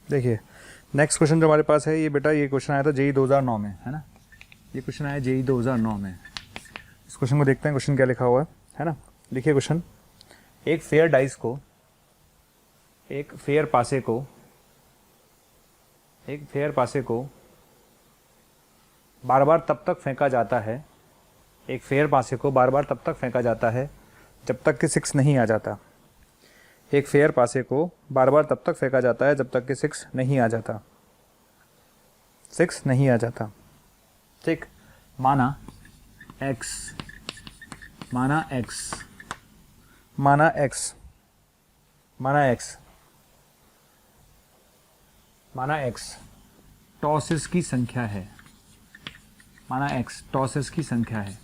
देखिए next question जो हमारे पास है ये बेटा, ये क्वेश्चन आया था जेई 2009 में, है ना। ये क्वेश्चन आया जेई 2009 में। इस क्वेश्चन को देखते हैं क्वेश्चन क्या लिखा हुआ है ना। देखिए क्वेश्चन, एक फेयर डाइस को, एक फेयर पासे को बार बार तब तक फेंका जाता है, एक फेयर पासे को बार बार तब तक फेंका जाता है जब तक कि 6 नहीं आ जाता। एक फेयर पासे को बार बार तब तक फेंका जाता है जब तक कि 6 नहीं आ जाता, 6 नहीं आ जाता। ठीक, माना x टॉसेस की संख्या है, टॉसेस की संख्या है,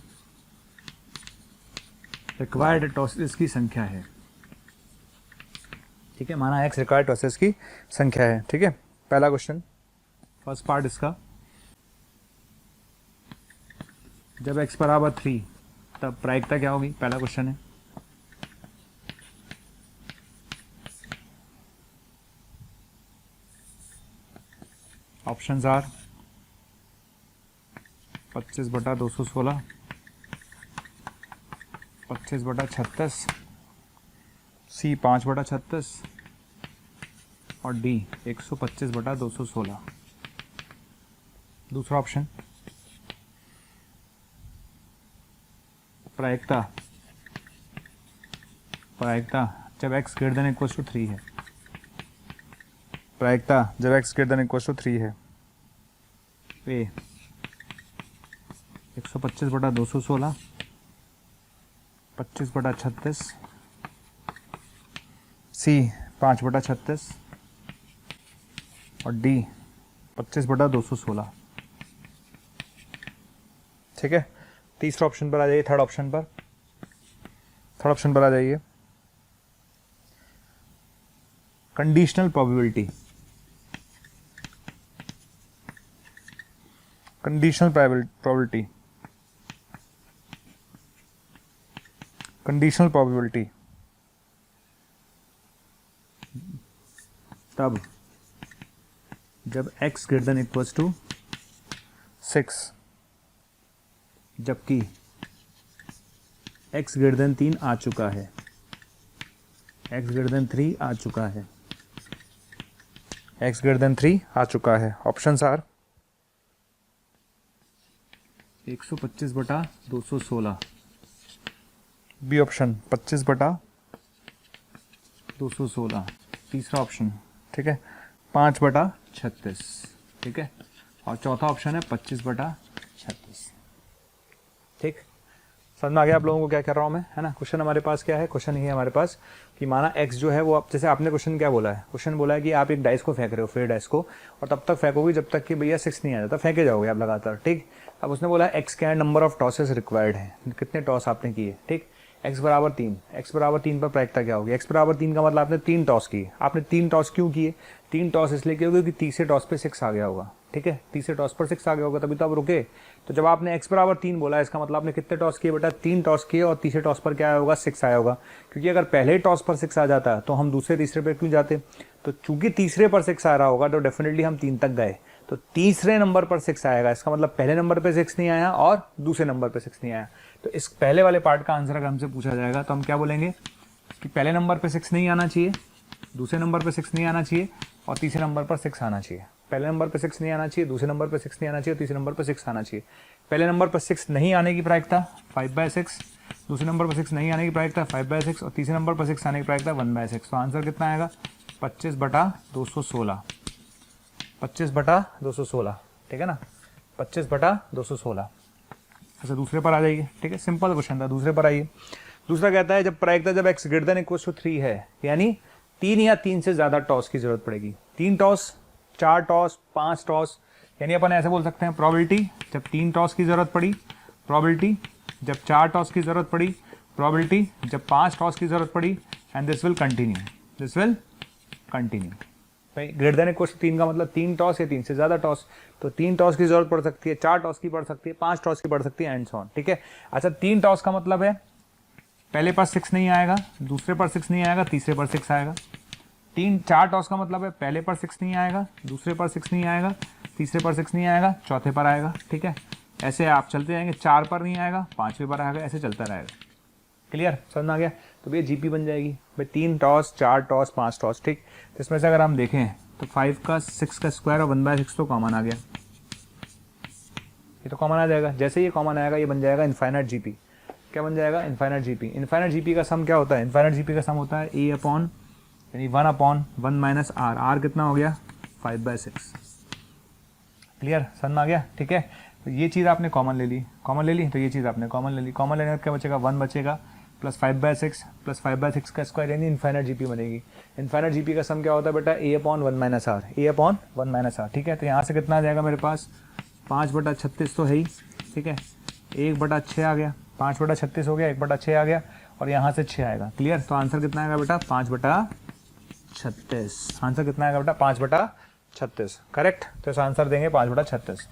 रिक्वायर्ड टॉसेस की संख्या है। ठीक है, माना x रिक्वायर्ड टॉसेस की संख्या है। ठीक है, पहला क्वेश्चन, फर्स्ट पार्ट इसका, जब x बराबर 3 तब प्रायिकता क्या होगी, पहला क्वेश्चन है। ऑप्शंस आर 25/216, 25/36, सी 5/36 और डी 125/216। दूसरा ऑप्शन, प्रायिकता जब x greater than equal to 3 है, प्रायिकता जब x greater than equal to 3 है। ए 125/216, 25/36, सी 5/36 और डी 25/216। ठीक है, तीसरा ऑप्शन पर आ जाइए, थर्ड ऑप्शन पर आ जाइए। कंडीशनल प्रोबेबिलिटी, तब जब x greater than equals to 6, जबकि x ग्रेटर देन 3 आ चुका है, x ग्रेटर देन 3 आ चुका है, x ग्रेटर देन 3 आ चुका है। ऑप्शंस आर 125/216, बी ऑप्शन 25/216, तीसरा ऑप्शन, ठीक है, 5/36, ठीक है, और चौथा ऑप्शन है 25/36। ठीक, समझ में आ गया आप लोगों को क्या कर रहा हूँ मैं, है ना। क्वेश्चन हमारे पास क्या है, क्वेश्चन ये है हमारे पास कि माना x जो है वो, आप जैसे आपने क्वेश्चन क्या बोला है, क्वेश्चन बोला है कि आप एक डाइस को फेंक रहे हो, फेयर डाइस को, और तब तक फेंकोगे जब तक कि भैया 6 नहीं आ जाता, फेंके जाओगे आप लगातार। ठीक, अब उसने बोला x क्या है, नंबर ऑफ टॉसेस रिक्वायर्ड है, कितने टॉस आपने किए। ठीक, x बराबर 3, x बराबर 3 पर प्रायिकता क्या होगी, x बराबर 3 का मतलब आपने 3 टॉस किए। आपने 3 टॉस क्यों किए, 3 टॉस इसलिए किए क्योंकि तीसरे टॉस पे 6 आ गया होगा। ठीक है, तीसरे टॉस पर 6 आ गया होगा, तभी तो आप रुके। तो जब आपने x बराबर 3 बोला, इसका मतलब आपने कितने टॉस किए बेटा, 3 टॉस किए, और तीसरे टॉस पर क्या आया होगा, 6 आया होगा। क्योंकि अगर पहले टॉस पर 6 आ जाता तो हम दूसरे तीसरे पर क्यों जाते। तो चूंकि तीसरे पर 6 आ रहा होगा तो डेफिनेटली हम 3 तक गए, तो तीसरे नंबर पर 6 आएगा। इसका मतलब पहले नंबर पे 6 नहीं आया और दूसरे नंबर पे 6 नहीं आया। तो इस पहले वाले पार्ट का आंसर अगर हमसे पूछा जाएगा तो हम क्या बोलेंगे कि पहले नंबर पे 6 नहीं आना चाहिए, दूसरे नंबर पे 6 नहीं आना चाहिए, और तीसरे नंबर पर 6 आना चाहिए। पहले नंबर पे 6 नहीं आना चाहिए, दूसरे नंबर पे 6 नहीं आना चाहिए, तीसरे नंबर पे 6 आना चाहिए। पहले नंबर पर 6 नहीं आने की प्रायिकता 5/6, दूसरे नंबर पर 6 नहीं आने की प्रायिकता 5/6, और तीसरे नंबर पर 6 आने की प्रायिकता 1/6। तो आंसर कितना आएगा, 25/216, 25/216। ठीक है ना, 25/216। अच्छा, दूसरे पर आ जाइए। ठीक है, सिंपल क्वेश्चन था, दूसरे पर आइए। दूसरा कहता है जब प्रायिकता जब x greater than equal to 3 है, यानी 3 या 3 से ज्यादा टॉस की जरूरत पड़ेगी। 3 टॉस, 4 टॉस, 5 टॉस, यानी अपन ऐसे बोल सकते हैं प्रोबेबिलिटी जब 3 टॉस की जरूरत पड़ी, प्रोबेबिलिटी जब 4 टॉस की जरूरत पड़ी, प्रोबेबिलिटी जब 5 टॉस की जरूरत पड़ी, एंड दिस विल कंटिन्यू। भाई ग्रेटर देन इक्वल टू 3 का मतलब 3 टॉस या 3 से ज्यादा टॉस, तो 3 टॉस की जरूरत पड़ सकती है, 4 टॉस की पड़ सकती है, 5 टॉस की पड़ सकती है, एंड सो ऑन। ठीक है, अच्छा 3 टॉस का मतलब है पहले पर 6 नहीं आएगा, दूसरे पर 6 नहीं आएगा, तीसरे पर 6 आएगा। 4 टॉस का मतलब है पहले पर 6 नहीं आएगा, दूसरे पर 6 नहीं आएगा, तीसरे पर 6 नहीं आएगा, चौथे पर आएगा। ठीक है, ऐसे आप चलते जाएंगे, 4 पर नहीं आएगा, 5वें पर आएगा, ऐसे चलता रहेगा। क्लियर, समझ में आ गया? तो भैया जीपी बन जाएगी भाई 3 टॉस, 4 टॉस, 5 टॉस। ठीक, तो इसमें से अगर हम देखें तो 5 का 6 का स्क्वायर और 1/6 तो कॉमन आ गया, ये तो कॉमन आ जाएगा। जैसे ये कॉमन आएगा ये बन जाएगा इनफाइनाइट जीपी। क्या बन जाएगा? Infinite GP. इनफाइनाइट जीपी का सम क्या होता है? इनफाइनाइट जीपी का सम होता है ए अपॉन यानी 1/1 माइनस आर। आर कितना हो गया? 5/6। क्लियर, समझ में आ गया? ठीक है, तो ये चीज़ आपने कॉमन ले ली, कॉमन ले ली, तो ये चीज़ आपने कॉमन ले ली। कॉमन लेने का क्या बचेगा? 1 बचेगा प्लस 5/6 प्लस 5/6 का स्क्वायर यानी इनफाइनाइट जीपी बनेगी। इनफाइनाइट जीपी का सम क्या होता है बेटा? A upon 1 minus r. A upon 1 minus r. ठीक है, तो यहाँ से कितना आ जाएगा मेरे पास? 5/36 तो है ही। ठीक है, 1/6 आ गया, 5/36 हो गया, 1/6 आ गया और यहाँ से 6 आएगा। क्लियर, तो आंसर कितना आएगा बेटा? 5/36। आंसर कितना आएगा बेटा? 5/36। करेक्ट, तो इस आंसर देंगे 5/36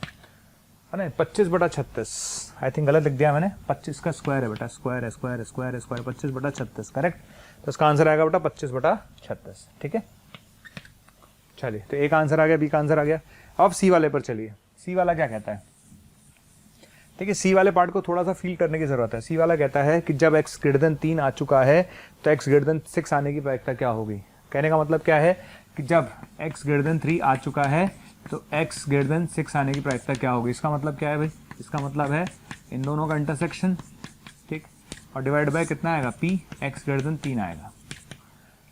है ना, 25/36। आई थिंक गलत लिख दिया मैंने, 25 का स्क्वायर है बेटा, स्क्वायर है, स्क्वायर है, स्क्वायर है, स्क्वायर 25/36। करेक्ट, तो इसका आंसर आएगा बेटा 25/36। ठीक है, चलिए, तो एक आंसर आ गया, बी का आंसर आ गया। अब सी वाले पर चलिए, सी वाला क्या कहता है? ठीक है, सी वाले पार्ट को थोड़ा सा फील करने की जरूरत है। सी वाला कहता है कि जब x ग्रेटर देन 3 आ चुका है तो x ग्रेटर देन 6 आने की प्रायिकता क्या होगी? कहने का मतलब क्या है कि जब x ग्रेटर देन 3 आ चुका है तो x ग्रेटर देन 6 आने की प्रायिकता क्या होगी? इसका मतलब क्या है भाई? इसका मतलब है इन दोनों का इंटरसेक्शन, ठीक, और डिवाइड बाय कितना आएगा? p, x ग्रेटर देन 3 आएगा।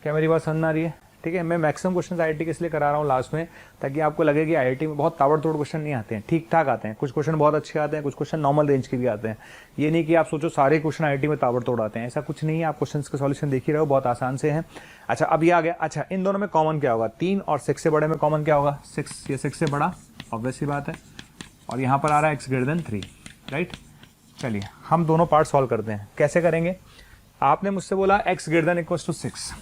क्या मेरी बात समझ में आ रही है? ठीक है, मैं मैक्सिमम क्वेश्चन आईआईटी के इसलिए करा रहा हूँ लास्ट में, ताकि आपको लगे कि आईआईटी में बहुत ताबड़तोड़ क्वेश्चन नहीं आते हैं, ठीक ठाक आते हैं। कुछ क्वेश्चन बहुत अच्छे आते हैं, कुछ क्वेश्चन नॉर्मल रेंज के भी आते हैं। ये नहीं कि आप सोचो सारे क्वेश्चन आईआईटी में ताबड़तोड़ आते हैं, ऐसा कुछ नहीं है। आप क्वेश्चन के सॉल्यूशन देख ही रहे हो, बहुत आसान से हैं। अच्छा, अब ये आ गया। अच्छा, इन दोनों में कॉमन क्या होगा? 3 और 6 से बड़े में कॉमन क्या होगा? 6, ये 6 से बड़ा, ऑब्वियस सी बात है। और यहाँ पर आ रहा है x ग्रेटर देन 3, राइट। चलिए, हम दोनों पार्ट सॉल्व करते हैं। कैसे करेंगे? आपने मुझसे बोला x greater than equals to 6,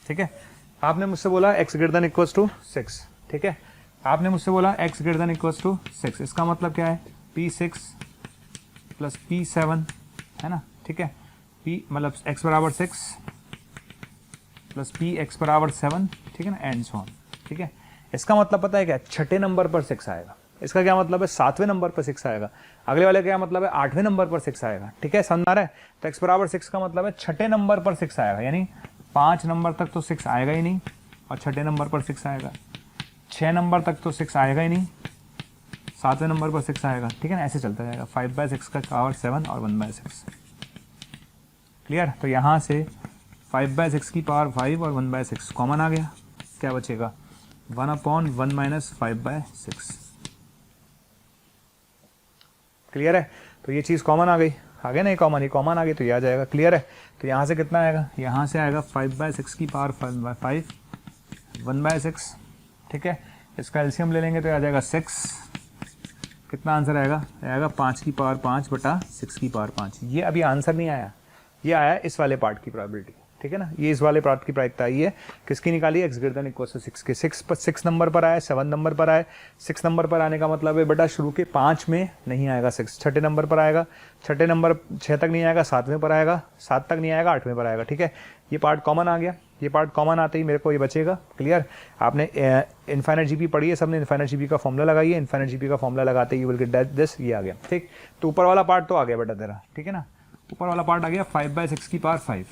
ठीक है। आपने मुझसे बोला x greater than equals to 6, ठीक है। आपने मुझसे बोला x greater than equals to 6, इसका मतलब क्या है? P6 प्लस P7 है ना, ठीक है। P मतलब x बराबर 6 प्लस P x बराबर 7, ठीक है ना, एंड सो ऑन, ठीक है। इसका मतलब पता है क्या? छठे नंबर पर 6 आएगा। इसका क्या मतलब है? 7वें नंबर पर 6 आएगा। अगले वाले का क्या मतलब है? 8वें नंबर पर 6 आएगा, ठीक है। समझ आ रहा है? तो x बराबर 6 का मतलब है छठे नंबर पर 6 आएगा, यानी 5 नंबर तक तो 6 आएगा ही नहीं, और छठे नंबर पर 6 आएगा। 6 नंबर तक तो 6 आएगा ही नहीं, 7वें नंबर पर 6 आएगा, ठीक है ना। ऐसे चलता जाएगा। 5/6 का पावर 7 और 1/6, क्लियर। तो यहाँ से 5/6 की पावर 5 और 1/6 कॉमन आ गया। क्या बचेगा? 1/1 माइनस 5/6, क्लियर है। तो ये चीज़ कॉमन आ गई, आगे नहीं कॉमन, ही कॉमन आ गई तो ये आ जाएगा, क्लियर है। तो यहाँ से कितना आएगा? यहाँ से आएगा 5/6 की पावर 5 1/6, ठीक है। इसका एलसीएम ले लेंगे तो आ जाएगा 6। कितना आंसर आएगा? आएगा 5 की पावर 5 बटा 6 की पावर 5। ये अभी आंसर नहीं आया, ये आया इस वाले पार्ट की प्रोबेबिलिटी, ठीक है ना। ये इस वाले पार्ट की प्रायिकता आई है, किसकी निकाली? x greater than equal to 6 के। 6 नंबर पर आया, 7 नंबर पर आए। 6 नंबर पर आने का मतलब है बेटा शुरू के 5 में नहीं आएगा 6, छठे नंबर पर आएगा। छठे नंबर 6 तक नहीं आएगा, 7वें पर आएगा, 7 तक नहीं आएगा, 8वें पर आएगा, ठीक है। ये पार्ट कॉमन आ गया। ये पार्ट कॉमन आते ही मेरे को ये बचेगा, क्लियर। आपने इनफाइनाइट जीपी पढ़ी है सबने, इनफाइनाइट जीपी का फॉर्मूला लगाइए। इनफाइनाइट जीपी का फॉर्मूला लगाते ही यू विल गेट दिस, ये आ गया, ठीक। तो ऊपर वाला पार्ट तो आ गया बेटा तेरा, ठीक है ना। ऊपर वाला पार्ट आ गया 5/6 की पावर 5।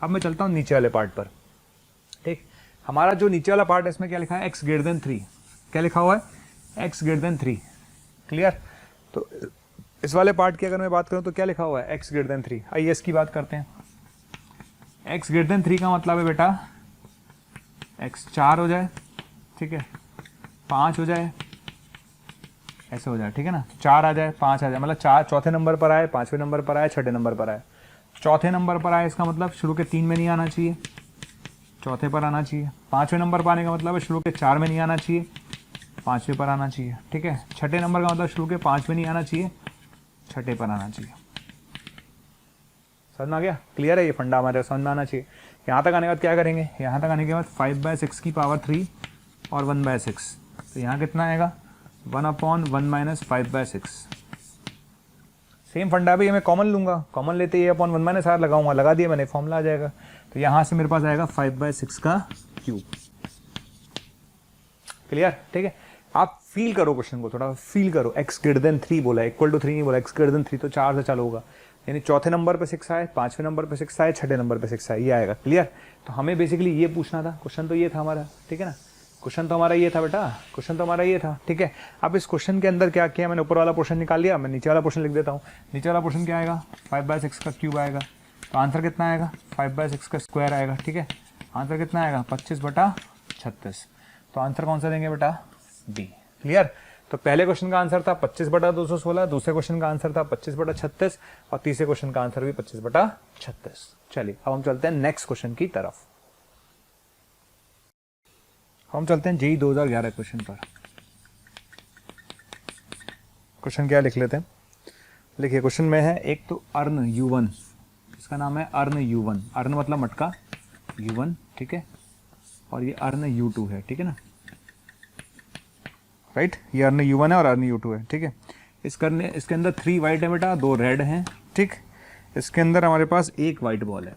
अब मैं चलता हूँ नीचे वाले पार्ट पर, ठीक। हमारा जो नीचे वाला पार्ट है इसमें क्या लिखा है? x greater then 3। क्या लिखा हुआ है? x greater then 3, clear. तो इस वाले पार्ट की अगर मैं बात करूँ तो क्या लिखा हुआ है? x greater then 3। आइए इसकी बात करते हैं। x ग्रेटर देन 3 का मतलब है बेटा x 4 हो जाए, ठीक है, 5 हो जाए, ऐसे हो जाए, ठीक है ना। 4 आ जाए, 5 आ जाए, मतलब 4 चौथे नंबर पर आए, 5वें नंबर पर आए, छठे नंबर पर आए। चौथे नंबर पर आए इसका मतलब शुरू के 3 में नहीं आना चाहिए, चौथे पर आना चाहिए। 5वें नंबर पर आने का मतलब है शुरू के 4 में नहीं आना चाहिए, 5वें पर आना चाहिए, ठीक है। छठे नंबर का मतलब शुरू के 5 में नहीं आना चाहिए, छठे पर आना चाहिए। समझ में आ गया? क्लियर है? ये फंडा हमारे समझ में आना चाहिए। यहाँ तक आने के बाद क्या करेंगे? यहाँ तक आने के बाद 5/6 की पावर 3 और 1/6, तो यहाँ कितना आएगा? 1/1 माइनस 5/6। सेम फंडा भी मैं कॉमन लूंगा, कॉमन लेते ही अपॉन 1 - r लगाऊंगा, लगा दिया मैंने, फॉर्मूला आ जाएगा। तो यहाँ से मेरे पास आएगा 5/6 का क्यूब। क्लियर? ठीक है, आप फील करो क्वेश्चन को, थोड़ा फील करो। x ग्रेटर देन 3 बोला, इक्वल टू 3 नहीं बोला, x ग्रेटर देन 3 तो 4 से चालू होगा, यानी चौथे नंबर पे 6 आए, पांचवें नंबर पे 6 आए, छठे नंबर पे 6 आए, ये आएगा। क्लियर? तो हमें बेसिकली ये पूछना था, क्वेश्चन तो ये था हमारा, ठीक है ना, क्वेश्चन तो हमारा ये था बेटा, क्वेश्चन तो हमारा ये था। ठीक है, अब इस क्वेश्चन के अंदर क्या किया मैंने, ऊपर वाला पोर्शन निकाल लिया, मैं नीचे वाला पोर्शन लिख देता हूँ। नीचे वाला पोर्शन क्या आएगा, 5/6 का क्यूब आएगा। तो आंसर कितना आएगा, 5/6 का स्क्वायर आएगा। ठीक है, आंसर कितना आएगा, 25/36। तो आंसर कौन सा देंगे बेटा, बी। क्लियर? तो पहले क्वेश्चन का आंसर था 25/216, दूसरे क्वेश्चन का आंसर था 25/36 और तीसरे क्वेश्चन का आंसर भी 25/36। चलिए अब हम चलते हैं नेक्स्ट क्वेश्चन की तरफ। हम चलते हैं जेईई 2011 क्वेश्चन पर। क्वेश्चन क्या लिख लेते हैं, लिखिए क्वेश्चन में है एक तो अर्न U1, इसका नाम है अर्न U1, अर्न मतलब मटका U1, ठीक है, और ये अर्न U2 है, ठीक है ना, राइट, ये अर्न U1 है और अर्न U2 है। ठीक है, इसके अंदर 3 वाइट है बेटा, 2 रेड हैं। ठीक, इसके अंदर हमारे पास एक वाइट बॉल है,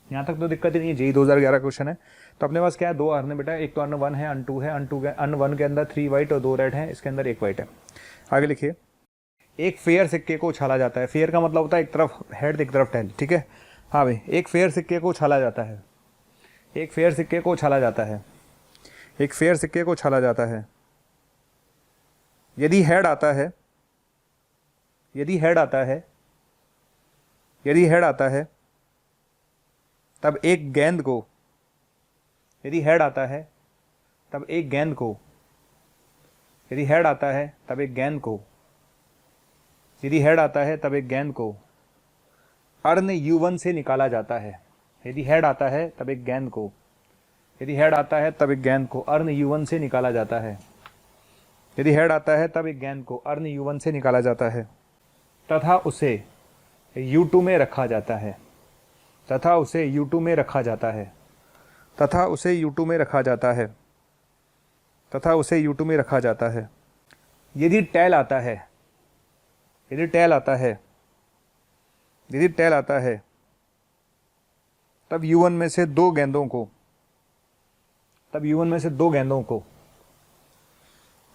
यहाँ तक तो दिक्कत ही नहीं है, जेईई 2011 क्वेश्चन है। तो अपने पास क्या है, 2 अर्न है बेटा, एक तो अर्न 1 है, अर्न 2 है, अर्न 1 के अंदर 3 वाइट और 2 रेड है, इसके अंदर एक वाइट है। आगे लिखिए, एक फेयर सिक्के को उछाला जाता है, फेयर का मतलब होता है एक तरफ हेड एक तरफ टेल। ठीक है, हाँ भाई, एक फेयर सिक्के को उछाला जाता है, एक फेयर सिक्के को उछाला जाता है, एक फेयर सिक्के को उछाला जाता है। यदि हेड आता है, यदि हेड आता है, यदि हेड आता है तब एक गेंद को, यदि हेड आता है तब एक गेंद को, यदि हेड आता है तब एक गेंद को, यदि हेड आता है तब एक गेंद को अर्न U1 से निकाला जाता है। यदि हेड आता है तब एक गेंद को, यदि हेड आता है तब एक गेंद को अर्न U1 से निकाला जाता है। यदि हेड आता है तब एक गेंद को अर्न U1 से निकाला जाता है तथा उसे U2 में रखा जाता है, तथा उसे U2 में रखा जाता है, तथा उसे U2 में रखा जाता है, तथा उसे U2 में रखा जाता है। यदि टेल आता है, यदि टेल आता है, यदि टेल आता है तब U1 में से 2 गेंदों को, तब U1 में से 2 गेंदों को,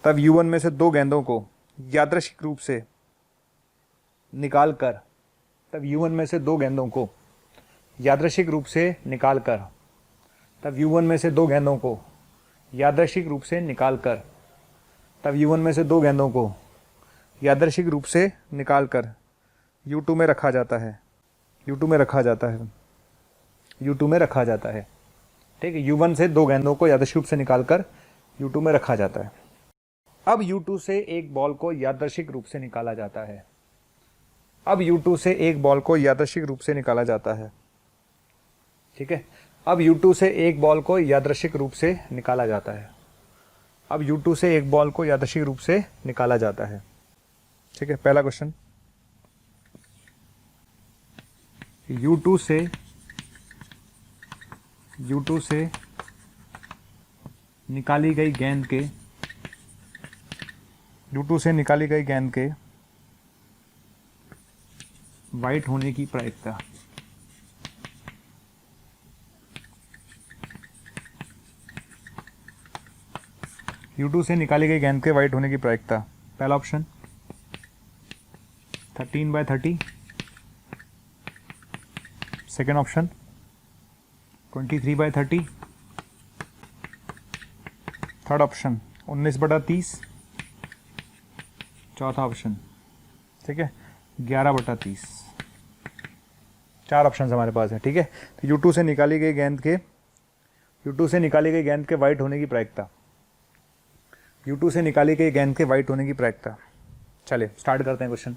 तब U1 में से 2 गेंदों को यादृच्छिक रूप से निकाल कर, तब U1 में से 2 गेंदों को यादृच्छिक रूप से निकाल कर, तब U1 में से 2 गेंदों को यादृच्छिक रूप से निकाल कर, तब U1 में से 2 गेंदों को यादृच्छिक रूप से निकाल कर U2 में रखा जाता है, U2 में रखा जाता है, U2 में रखा जाता है। ठीक है, U1 से 2 गेंदों को यादृच्छिक रूप से निकाल कर U2 में रखा जाता है। अब U2 से एक बॉल को यादृच्छिक रूप से निकाला जाता है, अब U2 से एक बॉल को यादृच्छिक रूप से निकाला जाता है। ठीक है, अब U2 से एक बॉल को यादृच्छिक रूप से निकाला जाता है, अब U2 से एक बॉल को यादृच्छिक रूप से निकाला जाता है। ठीक है, पहला क्वेश्चन, U2 से निकाली गई गेंद के, U2 से निकाली गई गेंद के वाइट होने की प्रायिकता, U2 से निकाली गई गेंद के वाइट होने की प्रायिकता। पहला option 13/30, second option 23/30, third option 19/30, चौथा ऑप्शन, ठीक है, 11/30। 4 ऑप्शन हमारे पास है। ठीक है, तो U2 से निकाली गई गेंद के, U2 से निकाली गई गेंद के वाइट होने की प्रायिकता, U2 से निकाली गई गेंद के वाइट होने की प्रायिकता। चलिए स्टार्ट करते हैं क्वेश्चन।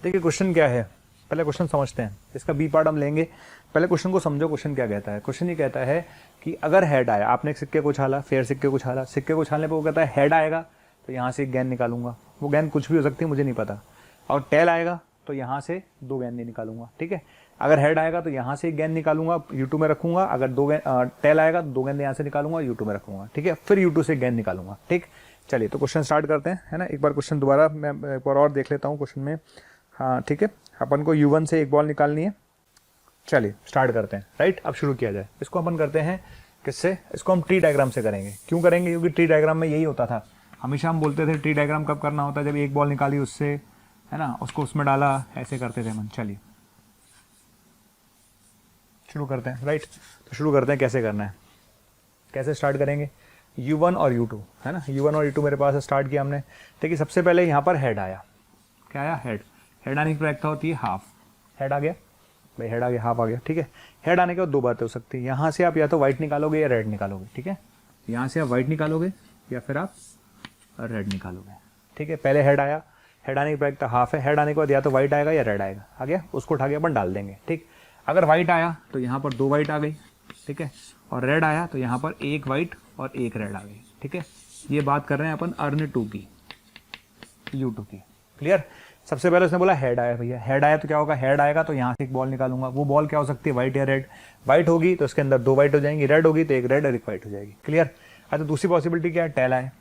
देखिए क्वेश्चन क्या है, पहले क्वेश्चन समझते हैं, इसका बी पार्ट हम लेंगे। पहले क्वेश्चन को समझो, क्वेश्चन क्या कहता है। क्वेश्चन ये कहता है कि अगर हेड आया, आपने एक सिक्के को उछाला, फेयर सिक्के को उछाला, सिक्के को उछालने पर वो कहता है हेड आएगा तो यहाँ से एक गेंद निकालूंगा, वो गेंद कुछ भी हो सकती है मुझे नहीं पता, और टेल आएगा तो यहाँ से 2 गेंदें निकालूंगा। ठीक है, अगर हेड आएगा तो यहाँ से एक गेंद निकालूंगा, U2 में रखूंगा, अगर टेल आएगा तो 2 गेंदें यहाँ से निकालूंगा, U2 में रखूंगा। ठीक है, फिर U2 से गेंद निकालूंगा। ठीक, चलिए तो क्वेश्चन स्टार्ट करते हैं, है ना। एक बार क्वेश्चन दोबारा मैं एक बार और देख लेता हूँ। क्वेश्चन में हाँ ठीक है, अपन को U1 से एक बॉल निकालनी है। चलिए स्टार्ट करते हैं, राइट। अब शुरू किया जाए। इसको अपन करते हैं किससे, इसको हम ट्री डायग्राम से करेंगे। क्यों करेंगे, क्योंकि ट्री डायग्राम में यही होता था हमेशा। हम बोलते थे ट्री डायग्राम कब करना होता है, जब एक बॉल निकाली उससे, है ना, उसको उसमें डाला, ऐसे करते थे हम। चलिए शुरू करते हैं, राइट। तो शुरू करते हैं कैसे करना है, कैसे स्टार्ट करेंगे। U1 और U2, है ना, U1 और U2 मेरे पास स्टार्ट किया हमने। देखिए सबसे पहले यहाँ पर हेड आया। क्या आया, हेड। हेड आने की प्रैक्टिस होती है हाफ। हेड आ गया भाई, हेड आ गया, हाफ आ गया, ठीक है। हेड आने के बाद दो बातें हो सकती है, यहाँ से आप या तो वाइट निकालोगे या रेड निकालोगे, ठीक है। यहाँ से आप वाइट निकालोगे या फिर आप रेड निकालोगे, ठीक है। पहले हेड आया, हेड आने की प्रैक्टिस हाफ है। हेड आने के बाद या तो वाइट आएगा या रेड आएगा, आ गया, उसको उठा के अपन डाल देंगे, ठीक। अगर वाइट आया तो यहाँ पर दो वाइट आ गई, ठीक है। और रेड आया तो यहाँ पर एक वाइट और एक रेड आ गई, ठीक है। ये बात कर रहे हैं अपन अर्न 2 की, U2 की, क्लियर। सबसे पहले उसने बोला हेड आया भैया। हेड आया तो क्या होगा, हेड आएगा तो यहाँ से एक बॉल निकालूंगा। वो बॉल क्या हो सकती है, वाइट या रेड। वाइट होगी तो इसके अंदर दो वाइट हो जाएंगी, रेड होगी तो एक रेड और एक वाइट हो जाएगी, क्लियर। अच्छा दूसरी पॉसिबिलिटी क्या है, टेल आए।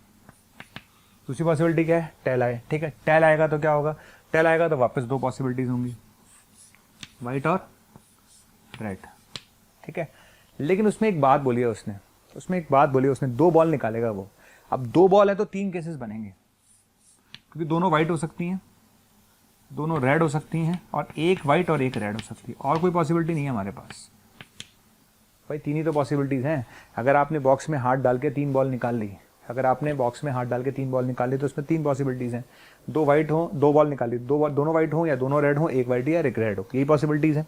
दूसरी पॉसिबिलिटी क्या है, टेल आए, ठीक है। टेल आएगा तो क्या होगा, टेल आएगा तो वापस दो पॉसिबिलिटीज होंगी, वाइट और रेड, ठीक है। लेकिन उसमें एक बात बोली है उसने, उसने दो बॉल निकालेगा वो। अब दो बॉल है तो तीन केसेस बनेंगे, क्योंकि दोनों वाइट हो सकती हैं, दोनों रेड हो सकती हैं, और एक वाइट और एक रेड हो सकती है। और कोई पॉसिबिलिटी नहीं है हमारे पास भाई, तीन ही तो पॉसिबिलिटीज़ हैं। अगर आपने बॉक्स में हाथ डाल के तीन बॉल निकाल ली, अगर आपने बॉक्स में हाथ डाल के तीन बॉल निकाल ली तो उसमें तीन पॉसिबिलिटीज़ हैं। दो वाइट हो, दो बॉल निकाली, दोनों वाइट हो या दोनों रेड हो, एक वाइट या एक रेड हो, यही पॉसिबिलिटीज़ हैं।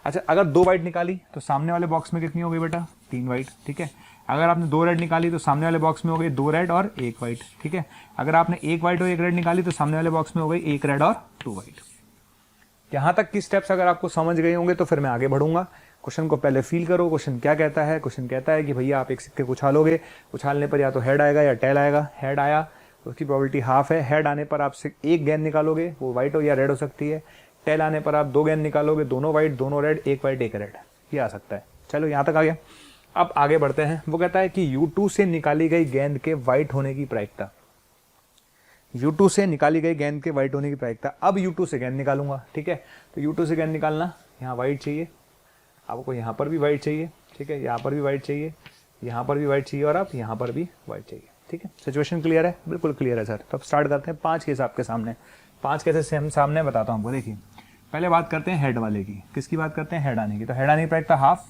अच्छा अगर दो वाइट निकाली तो सामने वाले बॉक्स में कितनी हो गई बेटा, तीन वाइट, ठीक है। अगर आपने दो रेड निकाली तो सामने वाले बॉक्स में हो गई दो रेड और एक वाइट, ठीक है। अगर आपने एक वाइट और एक रेड निकाली तो सामने वाले बॉक्स में हो गई एक रेड और टू वाइट। यहाँ तक की स्टेप्स अगर आपको समझ गए होंगे तो फिर मैं आगे बढ़ूंगा। क्वेश्चन को पहले फील करो, क्वेश्चन क्या कहता है। क्वेश्चन कहता है कि भैया आप एक सिक्के को उछालोगे, उछालने पर या तो हेड आएगा या टेल आएगा। हेड आया उसकी प्रोबेबिलिटी हाफ है। हेड आने पर आप एक गेंद निकालोगे, वो वाइट हो या रेड हो सकती है। टेल आने पर आप दो गेंद निकालोगे, दोनों वाइट दोनों रेड, एक वाइट एक रेड, ये आ सकता है। चलो यहाँ तक आ गया। अब आगे बढ़ते हैं। वो कहता है कि U2 से निकाली गई गेंद के वाइट होने की प्रायिकता, U2 से निकाली गई गेंद के वाइट होने की प्रायिकता। अब U2 से गेंद निकालूंगा, ठीक है। तो U2 से गेंद निकालना, यहाँ वाइट चाहिए आपको, यहाँ पर भी वाइट चाहिए, ठीक है, यहाँ पर भी वाइट चाहिए, यहाँ पर भी वाइट चाहिए, और आप यहाँ पर भी वाइट चाहिए, ठीक है। सिचुएशन क्लियर है, बिल्कुल क्लियर है सर। तो अब स्टार्ट करते हैं। पांच केस आपके सामने, पांच केसेस से हम सामने बताता हूँ आपको। देखिए पहले बात करते हैं हेड वाले की। किसकी बात करते हैं, हेड आने की। तो हेड आने की प्रायिकता हाफ,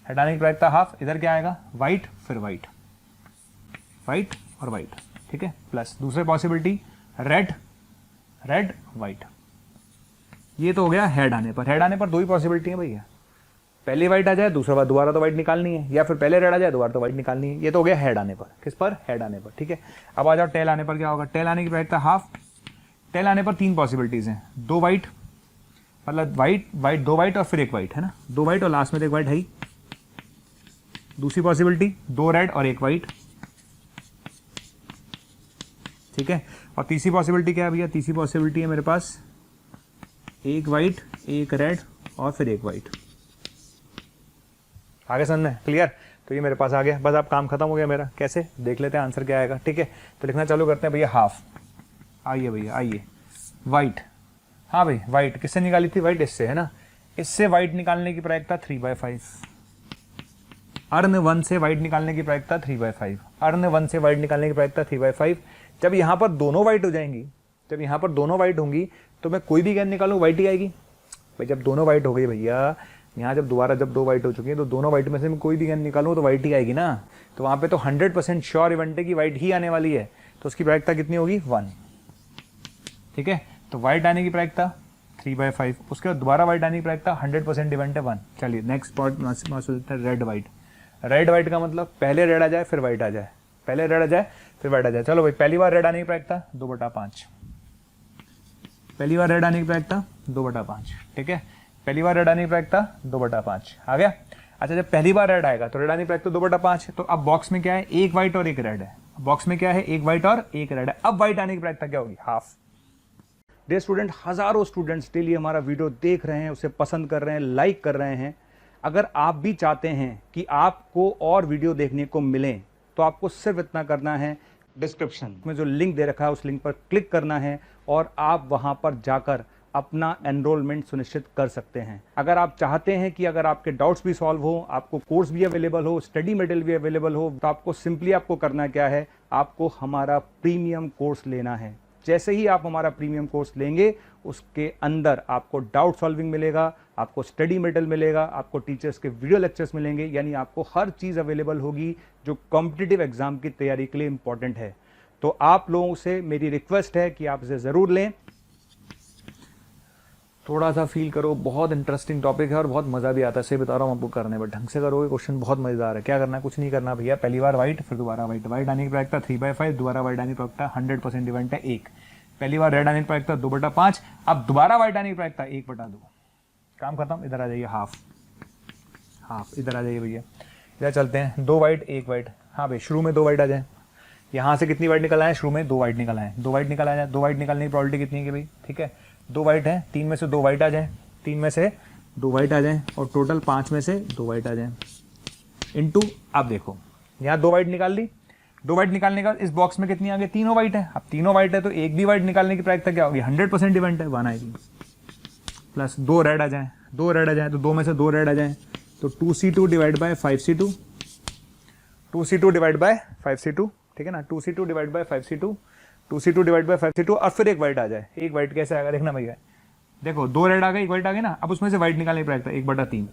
हेड आने की प्रायिकता हाफ। इधर क्या आएगा, वाइट फिर वाइट, वाइट और वाइट, ठीक है। प्लस दूसरी पॉसिबिलिटी रेड, रेड वाइट। ये तो हो गया हेड आने पर। हेड आने पर दो ही पॉसिबिलिटी है भैया, पहले वाइट आ जाए, दूसरा बार दोबारा तो वाइट निकालनी है, या फिर पहले रेड आ जाए दोबारा तो वाइट निकालनी है। ये तो हो गया हेड आने पर। किस पर, हेड आने पर, ठीक है। अब आ जाओ टेल आने पर। क्या होगा, टेल आने की प्रायिकता हाफ। टेल आने पर तीन पॉसिबिलिटीज हैं, दो वाइट, मतलब वाइट वाइट, दो वाइट और फिर एक वाइट, है ना, दो वाइट और लास्ट में एक वाइट है ही। दूसरी पॉसिबिलिटी दो रेड और एक वाइट, ठीक है। और तीसरी पॉसिबिलिटी क्या है भैया, तीसरी पॉसिबिलिटी है मेरे पास एक वाइट एक रेड और फिर एक वाइट। आगे समझ में क्लियर। तो ये मेरे पास आ गया, बस अब काम खत्म हो गया मेरा। कैसे, देख लेते हैं आंसर क्या आएगा, ठीक है। तो लिखना चालू करते हैं भैया हाफ। आइए भैया आइए, वाइट, हाँ भाई वाइट किससे निकाली थी, वाइट इससे, है ना। इससे वाइट निकालने की प्रायिकता 3/5। अर्न 1 से वाइट निकालने की प्रायिकता 3/5। अर्न 1 से वाइट निकालने की प्रायिकता 3/5। जब यहाँ पर दोनों वाइट हो जाएंगी, जब यहाँ पर दोनों वाइट होंगी तो मैं कोई भी गेंद निकालूँ वाइट ही आएगी भाई। जब दोनों वाइट हो गई भैया, यहाँ जब दोबारा जब दो वाइट हो चुकी है तो दोनों वाइट में से मैं कोई भी गेंद निकालूँ तो वाइट ही आएगी ना। तो वहाँ पे तो 100% श्योर इवेंट है कि वाइट ही आने वाली है। तो उसकी प्रायिकता कितनी होगी, 1, ठीक है। तो वाइट आने की प्रायिकता 3/5। उसके बाद दोबारा वाइट आने की प्रायिकता 100% इवेंट है 1। चलिए next point red white. Red white का मतलब पहले रेड आ जाए फिर वाइट आ जाए, पहले रेड आ जाए फिर वाइट आ जाए। चलो भाई, पहली बार रेड आने की प्रायिकता 2/5। पहली बार रेड आने की प्रायिकता 2/5, ठीक है। पहली बार रेड आने की प्रायिकता 2/5 आ गया। अच्छा जब पहली बार रेड आएगा तो रेड आने की प्रायिकता 2/5 है। तो अब बॉक्स में क्या है, एक वाइट और एक रेड है। बॉक्स में क्या है, एक वाइट और एक रेड है। अब वाइट आने की प्रायिकता क्या होगी, हाफ। डियर स्टूडेंट, हजारों स्टूडेंट्स डेली हमारा वीडियो देख रहे हैं, उसे पसंद कर रहे हैं, लाइक कर रहे हैं। अगर आप भी चाहते हैं कि आपको और वीडियो देखने को मिले तो आपको सिर्फ इतना करना है, डिस्क्रिप्शन में जो लिंक दे रखा है उस लिंक पर क्लिक करना है और आप वहां पर जाकर अपना एनरोलमेंट सुनिश्चित कर सकते हैं। अगर आप चाहते हैं कि अगर आपके डाउट्स भी सॉल्व हो, आपको कोर्स भी अवेलेबल हो, स्टडी मटेरियल भी अवेलेबल हो, तो आपको सिंपली आपको करना क्या है, आपको हमारा प्रीमियम कोर्स लेना है। जैसे ही आप हमारा प्रीमियम कोर्स लेंगे उसके अंदर आपको डाउट सॉल्विंग मिलेगा, आपको स्टडी मटेरियल मिलेगा, आपको टीचर्स के वीडियो लेक्चर्स मिलेंगे, यानी आपको हर चीज़ अवेलेबल होगी जो कॉम्पिटिटिव एग्जाम की तैयारी के लिए इंपॉर्टेंट है। तो आप लोगों से मेरी रिक्वेस्ट है कि आप इसे ज़रूर लें। थोड़ा सा फील करो, बहुत इंटरेस्टिंग टॉपिक है और बहुत मज़ा भी आता है, सही बता रहा हूँ आपको करने में। ढंग से करोगे क्वेश्चन बहुत मज़ेदार है। क्या करना है, कुछ नहीं करना भैया, पहली बार वाइट फिर दोबारा वाइट, वाइट आने की प्रायिकता 3/5, दोबारा वाइट आने की प्रायिकता 100% इवेंट है 1। पहली बार रेड आने की प्रायिकता 2/5, अब दोबारा वाइट आने की प्रायिकता 1/2। काम खत्म, इधर आ जाइए, हाफ हाफ, इधर आ जाइए भैया, इधर चलते हैं। 2 वाइट 1 वाइट, हाँ भाई शुरू में 2 वाइट आ जाए। यहाँ से कितनी वाइट निकल आए, शुरू में 2 वाइट निकल आए, 2 वाइट निकल आ जाए। 2 वाइट निकलने की प्रॉबिलिटी कितनी है कि भाई, ठीक है 2 वाइट है, 3 में से 2 वाइट आ जाए, 3 में से 2 वाइट आ जाए और टोटल 5 में से 2 वाइट आ जाए इनटू, अब देखो यहाँ 2 वाइट निकाल ली। 2 वाइट निकालने का इस बॉक्स में कितनी आ गई, तीनों वाइट है। अब तीनों वाइट है तो एक भी वाइट निकालने की प्रायिकता क्या होगी, 100% इवेंट है, 1 आएगी। प्लस 2 रेड आ जाए, 2 रेड आ जाए तो 2 में से 2 रेड आ जाए तो 2C2 divide by 5C2, 2C2 divide by 5C2, ठीक है ना, 2C2 divide by 5C2, 2C2 divide by 5C2 और फिर एक वाइट आ जाए। एक वाइट कैसे आएगा देखना भैया, देखो 2 रेड आ गए, एक वाइट आ गई ना, अब उसमें से वाइट निकालने की प्रायिकता 1/3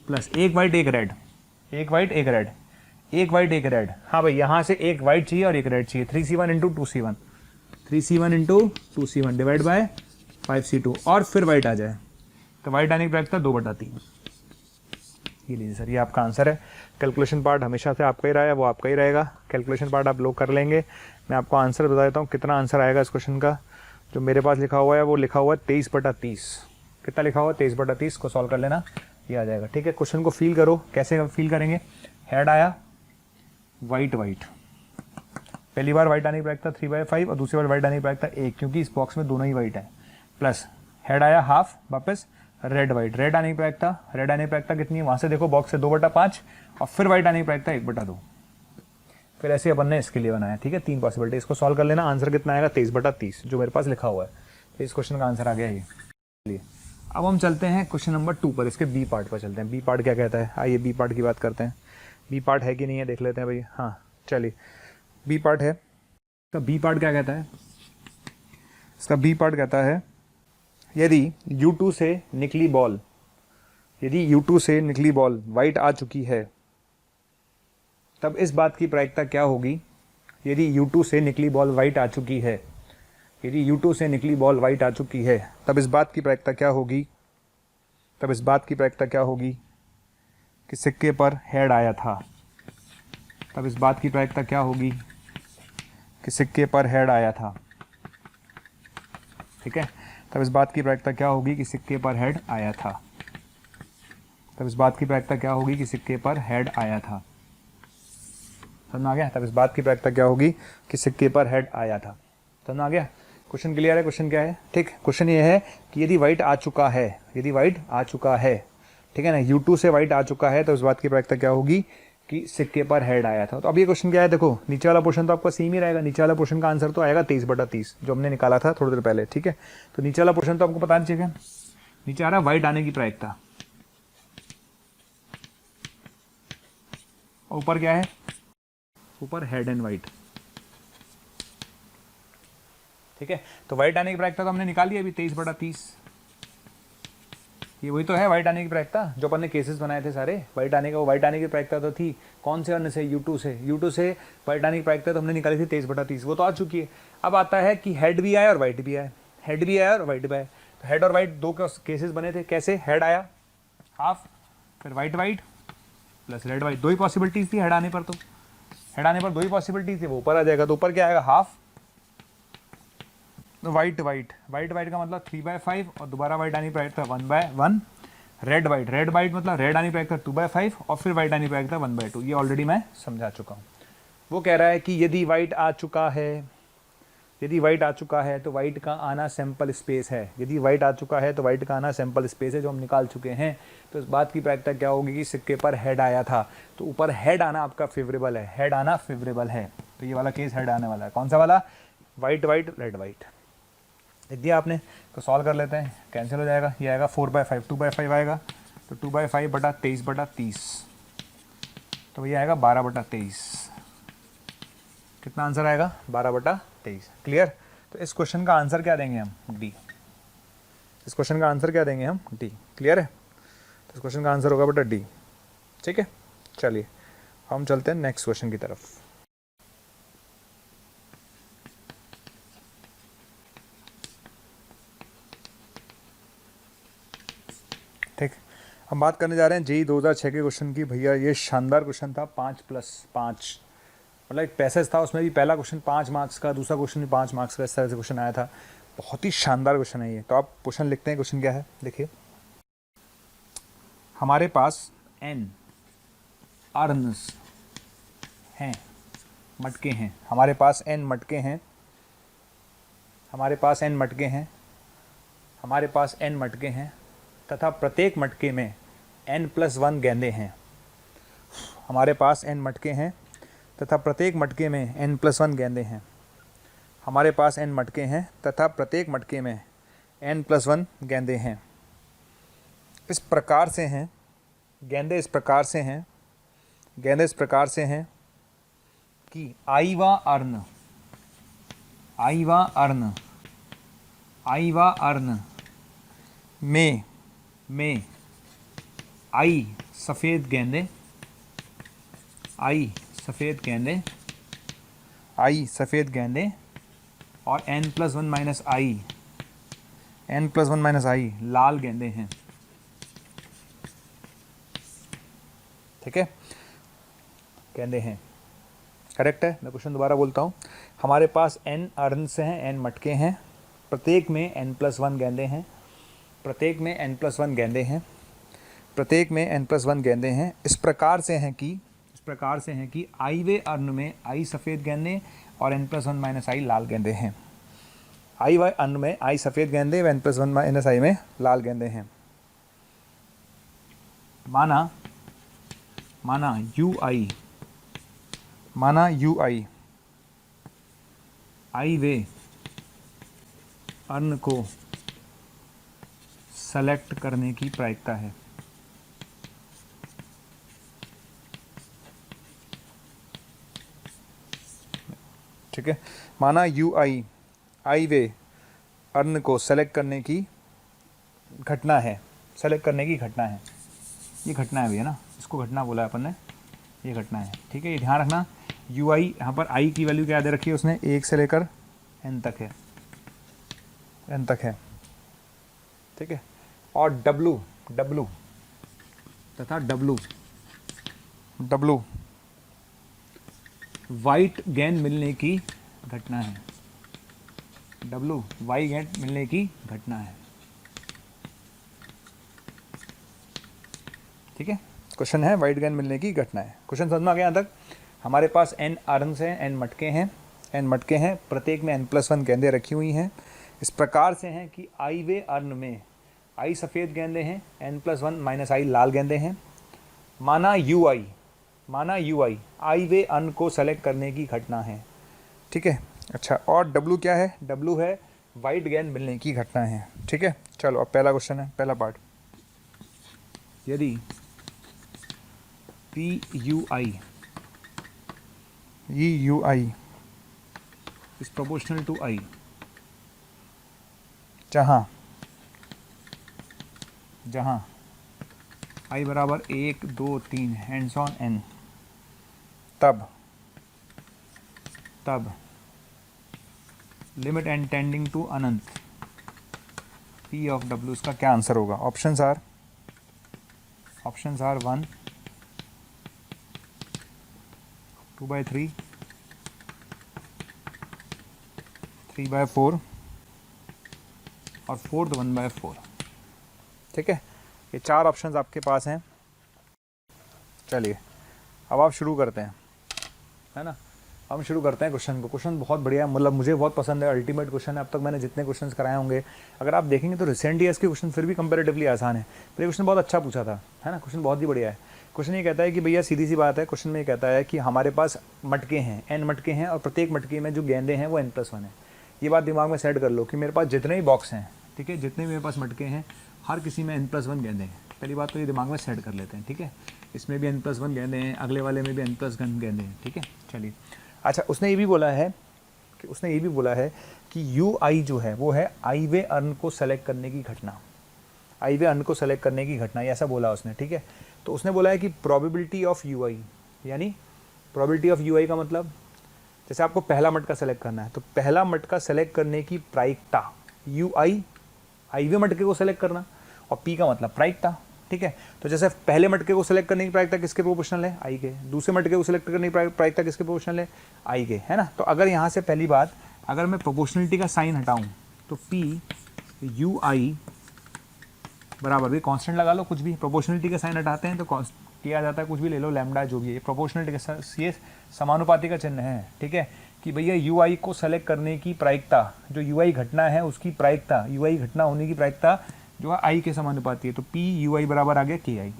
प्लस एक वाइट एक रेड, एक वाइट एक रेड, एक वाइट एक रेड। हाँ भाई यहाँ से एक वाइट चाहिए और एक रेड चाहिए, 3C1 into 2C1, 3C1 into 2C1 divide by 5C2 और फिर वाइट आ जाए तो वाइट आने की प्रायिकता 2/3। ये लीजिए सर, ये आपका आंसर है। कैलकुलेशन पार्ट हमेशा से आपका ही रहा है, वो आपका ही रहेगा। कैलकुलेशन पार्ट आप लोग कर लेंगे। मैं आपको आंसर बता देता हूँ कितना आंसर आएगा इस क्वेश्चन का। जो मेरे पास लिखा हुआ है वो लिखा हुआ है 23/30। कितना लिखा हुआ है, 23/30 को सॉल्व कर लेना, ये आ जाएगा। ठीक है, क्वेश्चन को फील करो, कैसे फील करेंगे। हेड आया वाइट वाइट, पहली बार वाइट आने की प्रायिकता 3/5 और दूसरी बार वाइट आने की प्रायिकता 1, क्योंकि इस बॉक्स में दोनों ही वाइट है। प्लस हेड आया हाफ, वापस रेड वाइट, रेड आने की प्रायिकता, रेड आने की प्रायिकता कितनी है, वहां से देखो बॉक्स से 2/5 और फिर वाइट आने की प्रायिकता 1/2। फिर ऐसे अपन ने इसके लिए बनाया। ठीक है, 3 पॉसिबिलिटी, इसको सॉल्व कर लेना। आंसर कितना आएगा, 23/30 जो मेरे पास लिखा हुआ है। तो इस क्वेश्चन का आंसर आ गया ये। चलिए अब हम चलते हैं क्वेश्चन नंबर 2 पर, इसके बी पार्ट पर चलते हैं। बी पार्ट क्या कहता है, आइए बी पार्ट की बात करते हैं। बी पार्ट है कि नहीं है देख लेते हैं भाई। हाँ चलिए, बी पार्ट है। इसका बी पार्ट क्या कहता है, इसका बी पार्ट कहता है यदि U2 से निकली बॉल, यदि U2 से निकली बॉल वाइट आ चुकी है तब इस बात की प्रायिकता क्या होगी। यदि U2 से निकली बॉल वाइट आ चुकी है, यदि U2 से निकली बॉल वाइट आ चुकी है तब इस बात की प्रायिकता क्या होगी, तब इस बात की प्रायिकता क्या होगी कि सिक्के पर हेड आया था। तब इस बात की प्रायिकता क्या होगी कि सिक्के पर हेड आया था। ठीक है, तब इस बात की प्रायिकता क्या होगी कि सिक्के पर हेड आया था। तब इस बात की प्रायिकता क्या होगी कि सिक्के पर हेड आया था। समझ में आ गया। तब इस बात की प्रायिकता क्या होगी कि सिक्के पर हेड आया था। समझ में आ गया। क्वेश्चन क्लियर है। क्वेश्चन क्या है, ठीक, क्वेश्चन ये है कि यदि वाइट आ चुका है, यदि वाइट आ चुका है, ठीक है ना, U2 से वाइट आ चुका है तो इस बात की प्रायिकता क्या होगी कि सिक्के पर हेड आया था। तो अब ये क्वेश्चन क्या है, देखो नीचे वाला पोर्शन तो आपका सेम ही रहेगा। नीचे वाला पोर्शन का आंसर तो आएगा 23/30 जो हमने निकाला था थोड़ी देर पहले। ठीक है, तो नीचे वाला पोर्शन तो आपको पता नहीं चाहिए। नीचे आ रहा है वाइट आने की प्रायिकता, ऊपर क्या है, ऊपर हेड एंड वाइट। ठीक है, तो वाइट आने की प्रायिकता तो हमने निकाली अभी 23/30। ये वही तो है वाइट आने की प्रायिकता जो अपन ने केसेस बनाए थे सारे। वाइट आने का, वो वाइट आने की प्रायिकता तो थी कौन से अन्य से, U2 से। U2 से वाइट आने की प्रायिकता तो हमने निकाली थी 23/30, वो तो आ चुकी है। अब आता है कि हेड भी आया और वाइट भी आया, हेड भी आया और वाइट भी आया। तो हेड और वाइट दो केसेस बने थे। कैसे, हेड आया हाफ, फिर white white plus red white, दो ही पॉसिबिलिटीज थी हेड आने पर। तो हेड आने पर दो ही पॉसिबिलिटीज थी, वो ऊपर आ जाएगा। तो ऊपर क्या आएगा, हाफ, तो वाइट वाइट, वाइट वाइट का मतलब 3/5 और दोबारा वाइट आनी प्रायिकता 1/1। रेड वाइट, रेड वाइट मतलब रेड आनी प्रायिकता 2/5 और फिर वाइट आनी प्रायिकता 1/2। ये ऑलरेडी मैं समझा चुका हूँ। वो कह रहा है कि यदि वाइट आ चुका है, यदि वाइट आ चुका है तो वाइट का आना सैंपल स्पेस है। यदि वाइट आ चुका है तो वाइट का आना सैंपल स्पेस है जो हम निकाल चुके हैं। तो इस बात की प्रायिकता क्या होगी कि सिक्के पर हेड आया था। तो ऊपर हेड आना आपका फेवरेबल है, हेड आना फेवरेबल है। तो ये वाला केस हेड आने वाला है। कौन सा वाला? White white red white. लिख दिया आपने, तो सॉल्व कर लेते हैं, कैंसिल हो जाएगा। ये आएगा 4/5, 2/5 आएगा, तो 2/5 बटा 23/30, तो ये आएगा 12/23। कितना आंसर आएगा? 12/23। क्लियर? तो इस क्वेश्चन का आंसर क्या देंगे हम? डी। इस क्वेश्चन का आंसर क्या देंगे हम? डी। क्लियर है? तो इस क्वेश्चन का आंसर होगा बेटा डी। ठीक है, चलिए हम चलते हैं नेक्स्ट क्वेश्चन की तरफ। ठीक, हम बात करने जा रहे हैं जेईई 2006 के क्वेश्चन की। भैया ये शानदार क्वेश्चन था, 5+5, मतलब एक पैसेज था, उसमें भी पहला क्वेश्चन 5 मार्क्स का, दूसरा क्वेश्चन भी 5 मार्क्स का, इस तरह से क्वेश्चन आया था। बहुत ही शानदार क्वेश्चन है ये। तो आप क्वेश्चन लिखते हैं, क्वेश्चन क्या है देखिए। हमारे पास n अर्न्स हैं, मटके हैं। हमारे पास n मटके हैं, हमारे पास n मटके हैं, हमारे पास n मटके हैं, तथा प्रत्येक मटके में n+1 गेंदे हैं। हमारे पास n मटके हैं तथा प्रत्येक मटके में n+1 गेंदे हैं। हमारे पास n मटके हैं तथा प्रत्येक मटके में n+1 गेंदे हैं। इस प्रकार से हैं, गेंदे इस प्रकार से हैं, गेंदे इस प्रकार से हैं कि आई व अर्न, आई व अर्न, आई व अर्न में आई सफ़ेद गेंदे, आई सफ़ेद गेंदे, आई सफ़ेद गेंदे और n+1 माइनस आई, n+1 माइनस आई लाल गेंदे हैं। ठीक है, गेंदे हैं, करेक्ट है। मैं क्वेश्चन दोबारा बोलता हूँ। हमारे पास n अर्न्स हैं, n मटके हैं, प्रत्येक में n+1 गेंदे हैं, प्रत्येक में n+1 गेंदे हैं, प्रत्येक में n+1 गेंदे हैं। इस प्रकार से हैं कि, इस प्रकार से हैं कि आई वे अर्न में आई सफ़ेद गेंदे और n+1 माइनस आई लाल गेंदे हैं। आई व अर्न में आई सफ़ेद गेंदे व n+1 माइनस आई में लाल गेंदे हैं। माना यू आई, माना you I, I way earn को सेलेक्ट करने की प्रायिकता है। ठीक है, माना you I, I way earn को सेलेक्ट करने की घटना है, सेलेक्ट करने की घटना है। ये घटना है भैया ना, इसको घटना बोला है अपन ने, ये घटना है। ठीक है, ये ध्यान रखना। यू आई, यहाँ पर आई की वैल्यू क्या दे रखी है उसने? 1 से लेकर n तक है, n तक है। ठीक है, और W, W तथा W, W वाइट गेंद मिलने की घटना है। W वाइट गेंद मिलने की घटना है। ठीक है, क्वेश्चन है वाइट गेंद मिलने की घटना है। क्वेश्चन समझ में आ गया यहाँ तक? हमारे पास n अर्न्स हैं, n मटके हैं, n मटके हैं, प्रत्येक में n+1 गेंदें रखी हुई हैं। इस प्रकार से हैं कि आई वे अर्न में आई सफ़ेद गेंदे हैं, n+1 माइनस आई लाल गेंदे हैं। माना यू आई, माना you I, I way earn को सेलेक्ट करने की घटना है। ठीक है, अच्छा, और W क्या है? W है वाइट गेंद मिलने की घटना है। ठीक है, चलो अब पहला क्वेश्चन है, पहला पार्ट। यदि PUI, EUI is proportional to I, जहाँ I बराबर 1, 2, 3 हैंड्स ऑन n, तब लिमिट n टेंडिंग टू अनंत P ऑफ W, इसका क्या आंसर होगा? ऑप्शंस आर 1, 2/3, 3/4 और 4th 1/4। ठीक है, ये 4 ऑप्शंस आपके पास हैं। चलिए अब आप शुरू करते हैं, है ना। हम शुरू करते हैं क्वेश्चन को। क्वेश्चन बहुत बढ़िया है, मतलब मुझे बहुत पसंद है, अल्टीमेट क्वेश्चन है। अब तक मैंने जितने क्वेश्चंस कराए होंगे, अगर आप देखेंगे तो रिसेंट ईयर्स के क्वेश्चन फिर भी कंपैरेटिवली आसान है, पर ये क्वेश्चन बहुत अच्छा पूछा था, है ना। क्वेश्चन बहुत ही बढ़िया है। क्वेश्चन ये कहता है कि भैया सीधी सी बात है, क्वेश्चन में ये कहता है कि हमारे पास मटके हैं, n मटके हैं और प्रत्येक मटके में जो गेंदे हैं वो n+1 है। ये बात दिमाग में सेट कर लो कि मेरे पास जितने भी बॉक्स हैं, ठीक है, जितने भी मेरे पास मटके हैं, हर किसी में n+1 गेंदे हैं। पहली बात तो ये दिमाग में सेट कर लेते हैं, ठीक है। इसमें भी n+1 गेंदे हैं, अगले वाले में भी n+1 गेंदे हैं, ठीक है। चलिए, अच्छा उसने ये भी बोला है कि UI जो है वो है आई वे अर्न को सेलेक्ट करने की घटना, आई वे अर्न को सेलेक्ट करने की घटना, ऐसा बोला उसने, ठीक है। तो उसने बोला है कि प्रोबेबिलिटी ऑफ UI, यानी प्रोबेबिलिटी ऑफ UI का मतलब जैसे आपको पहला मटका सेलेक्ट करना है तो पहला मटका सेलेक्ट करने की प्रायिकता UI, आई वे मटके को सेलेक्ट करना, और P का मतलब प्रायिकता, ठीक है। तो जैसे पहले मटके को सेलेक्ट करने की प्रायिकता किसके प्रोपोर्शनल है, I के। दूसरे मटके को सेलेक्ट करने की प्रायिकता किसके प्रोपोर्शनल है, I के, है ना। तो अगर यहाँ से पहली बात, अगर मैं प्रोपोर्शनलिटी का साइन हटाऊँ तो P UI बराबर भी कांस्टेंट लगा लो, कुछ भी प्रोपोर्शनलिटी का साइन हटाते हैं तो किया जाता है, कुछ भी ले लो, लैम्डा जो भी है, प्रोपोर्शनलिटी का ये समानुपाती का चिन्ह है, ठीक है। कि भैया UI को सेलेक्ट करने की प्रायिकता, जो UI घटना है उसकी प्रायिकता, UI घटना होने की प्रायिकता जो है I के समानुपाती है, तो P UI बराबर आ गया KI,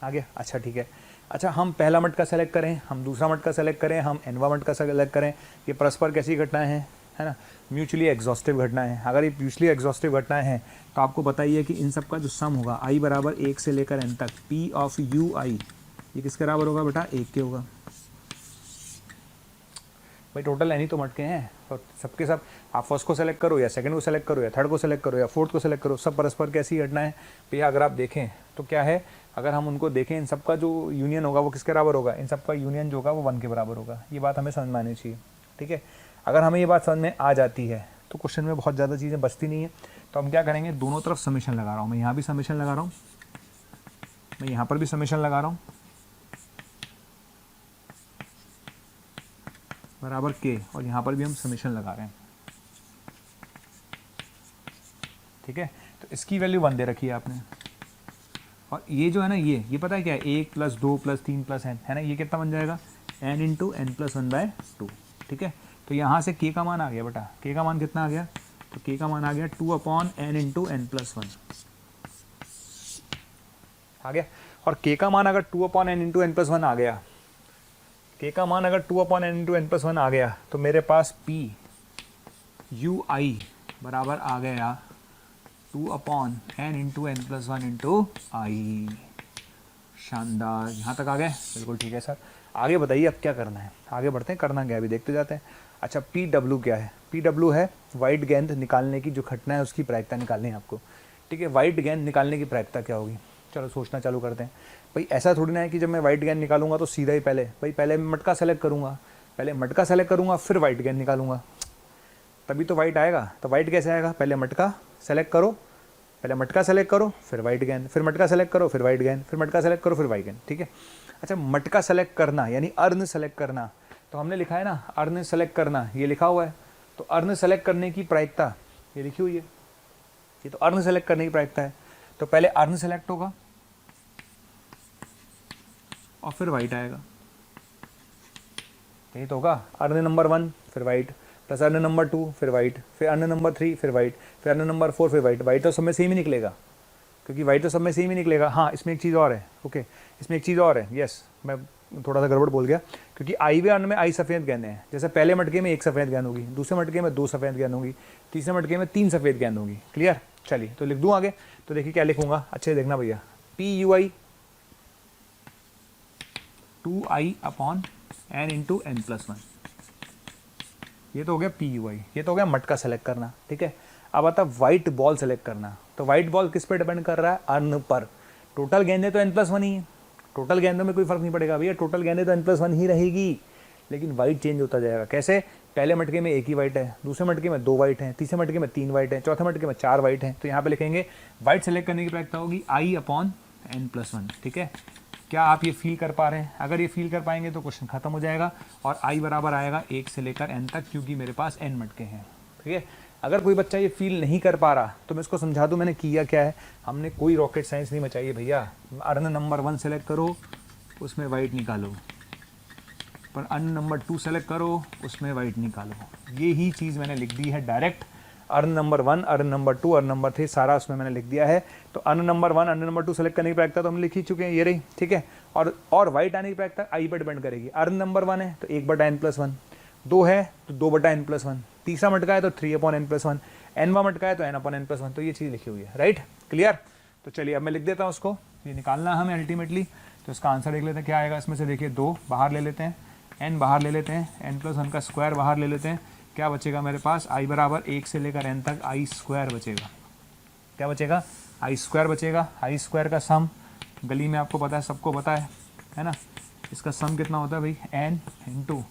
आ गया। अच्छा ठीक है, अच्छा हम पहला मटका सेलेक्ट करें, हम दूसरा मटका सेलेक्ट करें, हम nवां मटका सेलेक्ट करें, ये परस्पर कैसी घटनाएं हैं, है ना, म्यूचुअली एग्जॉस्टिव घटनाएं हैं। अगर ये म्यूचुअली एग्जॉस्टिव घटनाएं हैं तो आपको बताइए कि इन सब का जो सम होगा I बराबर 1 से लेकर n तक, P ऑफ UI ये किसके बराबर होगा बेटा, 1 के होगा। भाई टोटल n ही तो मटके हैं, तो सबके सब आप फर्स्ट को सेलेक्ट करो या सेकंड को सेलेक्ट करो या थर्ड को सेलेक्ट करो या फोर्थ को सेलेक्ट करो, सब परस्पर कैसी घटनाएं। भैया अगर आप देखें तो क्या है, अगर हम उनको देखें, इन सबका जो यूनियन होगा वो किसके बराबर होगा, इन सबका यूनियन जो होगा वो 1 के बराबर होगा। ये बात हमें समझ में आनी चाहिए, ठीक है। अगर हमें ये बात समझ में आ जाती है तो क्वेश्चन में बहुत ज़्यादा चीज़ें बचती नहीं है। तो हम क्या करेंगे, दोनों तरफ समेशन लगा रहा हूँ, मैं यहाँ भी समेशन लगा रहा हूँ, मैं यहाँ पर भी समेशन लगा रहा हूँ, बराबर के, और यहाँ पर भी हम समेशन लगा रहे हैं, ठीक है। तो इसकी वैल्यू 1 दे रखी है आपने, और ये जो है ना, ये पता है क्या है, 1 + 2 + 3 + n, है ना, ये कितना बन जाएगा, n × n+1/2, ठीक है। तो यहाँ से k का मान आ गया बेटा, k का मान कितना आ गया, तो k का मान आ गया 2/n × n+1 आ गया। और k का मान अगर 2/n × n+1 आ गया, k का मान अगर 2/n × n+1 आ गया तो मेरे पास P UI बराबर आ गया 2/n × n+1 × I। शानदार, यहाँ तक आ गए, बिल्कुल ठीक है सर। आगे बताइए अब क्या करना है, आगे बढ़ते हैं, करना क्या है अभी देखते जाते हैं। अच्छा PW क्या है, PW है वाइट गेंद निकालने की जो घटना है उसकी प्रायिकता निकालनी है आपको, ठीक है। वाइट गेंद निकालने की प्रायिकता क्या होगी, चलो सोचना चालू करते हैं। भाई ऐसा थोड़ी ना है कि जब मैं वाइट गेंद निकालूंगा तो सीधा ही पहले मटका सेलेक्ट करूँगा, फिर वाइट गेंद निकालूंगा, तभी तो वाइट आएगा। तो वाइट कैसे आएगा, पहले मटका सेलेक्ट करो, फिर वाइट गेंद, फिर मटका सेलेक्ट करो, फिर वाइट गेंद, फिर मटका सेलेक्ट करो, फिर वाइट गेंद, ठीक है। अच्छा मटका सेलेक्ट करना यानी अर्न सेलेक्ट करना, तो हमने लिखा है ना अर्न सेलेक्ट करना, ये लिखा हुआ है। तो अर्न सेलेक्ट करने की प्रायिकता ये लिखी हुई है, ये तो अर्न सेलेक्ट करने की प्रायिकता है। तो पहले अर्न सेलेक्ट होगा और फिर वाइट आएगा, यही तो होगा। अर्न नंबर 1 फिर वाइट, प्लस अर्न नंबर 2 फिर वाइट, फिर अर्न नंबर 3 फिर वाइट, फिर अर्न नंबर 4 फिर वाइट। वाइट तो सब में सेम ही निकलेगा, क्योंकि वाइट तो सब में सेम ही निकलेगा। हाँ इसमें एक चीज़ और है, ओके इसमें एक चीज़ और है, यस मैं थोड़ा सा गड़बड़ बोल गया, क्योंकि आई वे अर्न में आई सफ़ेद गेंदें हैं। जैसे पहले मटके में 1 सफ़ेद गेंद होगी, दूसरे मटके में 2 सफ़ेद गेंद होगी, तीसरे मटके में 3 सफ़ेद गेंद होगी। क्लियर, चलिए तो लिख दूँ आगे। तो देखिए क्या लिखूंगा, अच्छे से देखना भैया, PUI 2I/n × n+1, ये तो हो गया PUI, ये तो हो गया मटका सेलेक्ट करना, ठीक है। अब आता वाइट बॉल सेलेक्ट करना। तो वाइट बॉल किस पे डिपेंड कर रहा है, अर्न पर। टोटल गेंदें तो n+1 ही है, टोटल गेंदों में कोई फर्क नहीं पड़ेगा भैया, टोटल गेंदें तो n+1 ही रहेगी, लेकिन वाइट चेंज होता जाएगा। कैसे, पहले मटके में 1 ही वाइट है, दूसरे मटके में 2 वाइट हैं, तीसरे मटके में 3 वाइट हैं, चौथे मटके में 4 वाइट हैं। तो यहाँ पे लिखेंगे वाइट सेलेक्ट करने की प्रायिकता होगी I/n+1, ठीक है। क्या आप ये फील कर पा रहे हैं, अगर ये फील कर पाएंगे तो क्वेश्चन खत्म हो जाएगा, और I बराबर आएगा 1 से लेकर n तक, क्योंकि मेरे पास n मटके हैं, ठीक है। अगर कोई बच्चा ये फील नहीं कर पा रहा तो मैं इसको समझा दूं मैंने किया क्या है। हमने कोई रॉकेट साइंस नहीं मचाई है भैया। अर्न नंबर 1 सेलेक्ट करो, उसमें वाइट निकालो, पर अर्न नंबर 2 सेलेक्ट करो, उसमें वाइट निकालो। ये ही चीज़ मैंने लिख दी है direct. Earn number 1, earn number 2, earn number 3 सारा उसमें मैंने लिख दिया है। तो earn number 1, earn number 2 select करने की प्रायिकता तो हम लिख ही चुके हैं, ये रही, ठीक है। और वाइट आने की प्रायिकता आई पर डिपेंड करेगी। अर्न नंबर 1 है तो 1/n+1, 2 है तो 2/n+1, तीसरा मटका है तो 3/n+1, nवा मटका है तो n/n+1, तो ये चीज़ लिखी हुई है, राइट, क्लियर। तो चलिए अब मैं लिख देता हूँ उसको, ये निकालना है हमें अल्टीमेटली। तो इसका आंसर देख लेते हैं क्या आएगा इसमें से। देखिए 2 बाहर ले लेते हैं, n बाहर ले लेते हैं, n+1 का स्क्वायर बाहर ले लेते हैं, क्या बचेगा मेरे पास, i बराबर 1 से लेकर n तक i² बचेगा। क्या बचेगा, i² बचेगा। i² का सम गली में आपको पता है, सबको पता है ना। इसका सम कितना होता है भाई, n into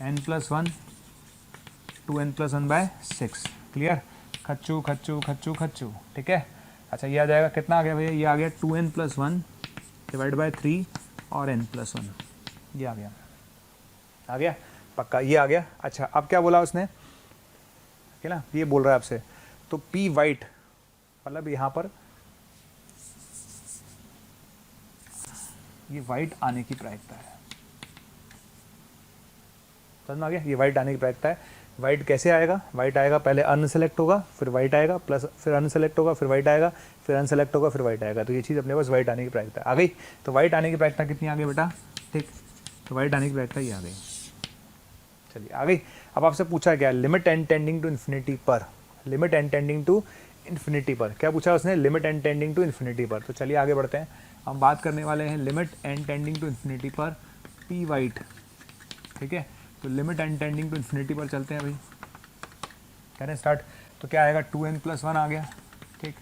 n+1 2n+1/6, clear. खच्चू खच्चू खच्चू खच्चू, ठीक है। अच्छा ये आ जाएगा, कितना आ गया भैया, ये आ गया 2n+1 डिवाइड बाई 3 और n+1, ये आ गया पक्का, ये आ गया। अच्छा अब क्या बोला उसने, ठीक है ना, ये बोल रहा है आपसे, तो p वाइट मतलब यहाँ पर ये वाइट आने की प्रायिकता है, समझ में आ गया, ये वाइट आने की प्रायिकता है। वाइट कैसे आएगा, वाइट आएगा पहले अनसेलेक्ट होगा फिर वाइट आएगा, प्लस फिर अनसेलेक्ट होगा फिर वाइट आएगा, फिर अनसेलेक्ट होगा फिर वाइट आएगा, तो ये चीज़ अपने पास वाइट आने की प्रायिकता आ गई। तो वाइट आने की प्रायिकता कितनी आ गई बेटा, ठीक, तो वाइट आने की प्रायिकता ये आ गई। चलिए आ गई। अब आपसे पूछा क्या, limit n tending to infinity पर, limit n tending to infinity पर क्या पूछा उसने, limit n tending to infinity पर। तो चलिए आगे बढ़ते हैं, हम बात करने वाले हैं limit n tending to infinity पर p वाइट, ठीक है। तो limit n tending to infinity पर चलते हैं भाई, करें स्टार्ट। तो क्या आएगा, 2n+1 आ गया, ठीक,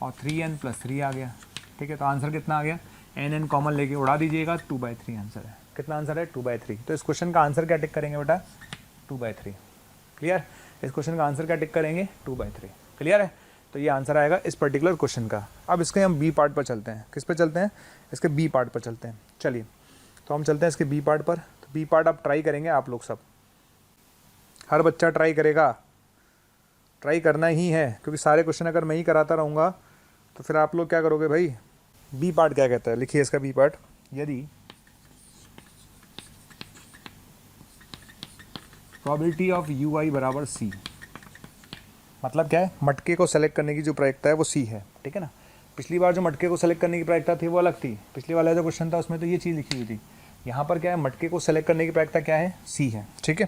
और 3n+3 आ गया, ठीक है। तो आंसर कितना आ गया, n कॉमन लेके उड़ा दीजिएगा, 2/3 आंसर है। कितना आंसर है, 2/3। तो इस क्वेश्चन का आंसर क्या टिक करेंगे बेटा, 2/3, क्लियर। इस क्वेश्चन का आंसर क्या टिक करेंगे, 2/3, क्लियर है। तो ये आंसर आएगा इस पर्टिकुलर क्वेश्चन का। अब इसके हम बी पार्ट पर चलते हैं, किस पे चलते हैं, इसके बी पार्ट पर चलते हैं। चलिए तो हम चलते हैं इसके बी पार्ट पर। तो बी पार्ट आप ट्राई करेंगे, आप लोग सब, हर बच्चा ट्राई करेगा, ट्राई करना ही है, क्योंकि सारे क्वेश्चन अगर मैं ही कराता रहूँगा तो फिर आप लोग क्या करोगे भाई। बी पार्ट क्या कहता है, लिखिए इसका बी पार्ट, यदि प्रोबेबिलिटी ऑफ UI बराबर C, मतलब क्या है, मटके को सेलेक्ट करने की जो प्रायिकता है वो C है, ठीक है ना। पिछली बार जो मटके को सेलेक्ट करने की प्रायिकता थी वो अलग थी, पिछली वाला जो क्वेश्चन था उसमें तो ये चीज़ लिखी हुई थी। यहाँ पर क्या है, मटके को सेलेक्ट करने की प्रायिकता क्या है, C है, ठीक है।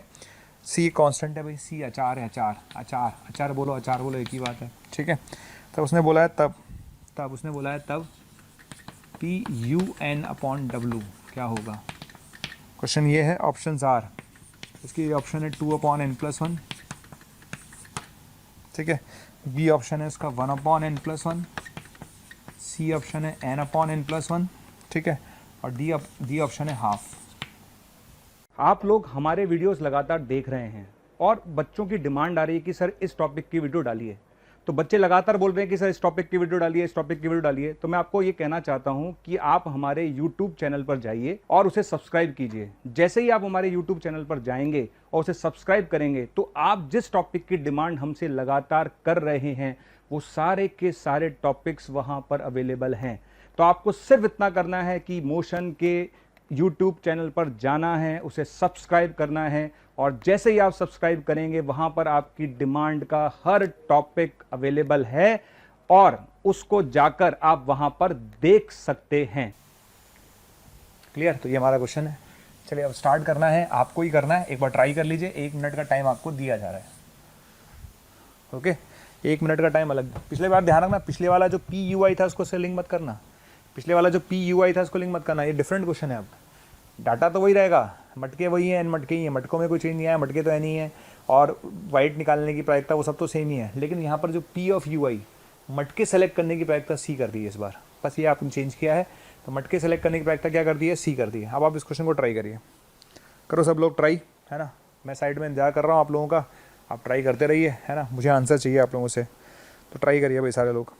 C कांस्टेंट है भाई, C अचार है, अचार बोलो एक ही बात है, ठीक है। तब उसने बोला है तब PUN/W क्या होगा। क्वेश्चन ये है, ऑप्शन आर, इसकी ऑप्शन है 2/n+1, ठीक है। बी ऑप्शन है इसका 1/n+1, सी ऑप्शन है n/n+1, ठीक है, और डी ऑप्शन है हाफ। आप लोग हमारे वीडियोस लगातार देख रहे हैं और बच्चों की डिमांड आ रही है कि सर इस टॉपिक की वीडियो डालिए, तो बच्चे लगातार बोल रहे हैं कि सर इस टॉपिक की वीडियो डालिए, इस टॉपिक की वीडियो डालिए। तो मैं आपको ये कहना चाहता हूं कि आप हमारे YouTube चैनल पर जाइए और उसे सब्सक्राइब कीजिए। जैसे ही आप हमारे YouTube चैनल पर जाएंगे और उसे सब्सक्राइब करेंगे तो आप जिस टॉपिक की डिमांड हमसे लगातार कर रहे हैं वो सारे के सारे टॉपिक्स वहां पर अवेलेबल हैं। तो आपको सिर्फ इतना करना है कि मोशन के YouTube चैनल पर जाना है, उसे सब्सक्राइब करना है, और जैसे ही आप सब्सक्राइब करेंगे वहां पर आपकी डिमांड का हर टॉपिक अवेलेबल है और उसको जाकर आप वहां पर देख सकते हैं। क्लियर। तो ये हमारा क्वेश्चन है। चलिए अब स्टार्ट करना है, आपको ही करना है, एक बार ट्राई कर लीजिए। 1 मिनट का टाइम आपको दिया जा रहा है, ओके। 1 मिनट का टाइम अलग। पिछले बार ध्यान रखना, पिछले वाला जो PUI था उसको से लिंक मत करना, पिछले वाला जो PUI था उसको लिंक मत करना। ये डिफरेंट क्वेश्चन है। अब डाटा तो वही रहेगा, मटके वही हैं, एन मटके ही हैं, मटकों में कोई चेंज नहीं आया, मटके तो एन ही है, और वाइट निकालने की प्रायिकता वो सब तो सेम ही है। लेकिन यहाँ पर जो P ऑफ UI, मटके सेलेक्ट करने की प्रायिकता C कर दी है इस बार, बस ये आपने चेंज किया है। तो मटके सेलेक्ट करने की प्रायिकता क्या कर दी है, C कर दी है। अब आप इस क्वेश्चन को ट्राई करिए, करो सब लोग ट्राई, है ना। मैं साइड में इंतजार कर रहा हूँ आप लोगों का, आप ट्राई करते रहिए, है ना। मुझे आंसर चाहिए आप लोगों से, तो ट्राई करिए भाई सारे लोग।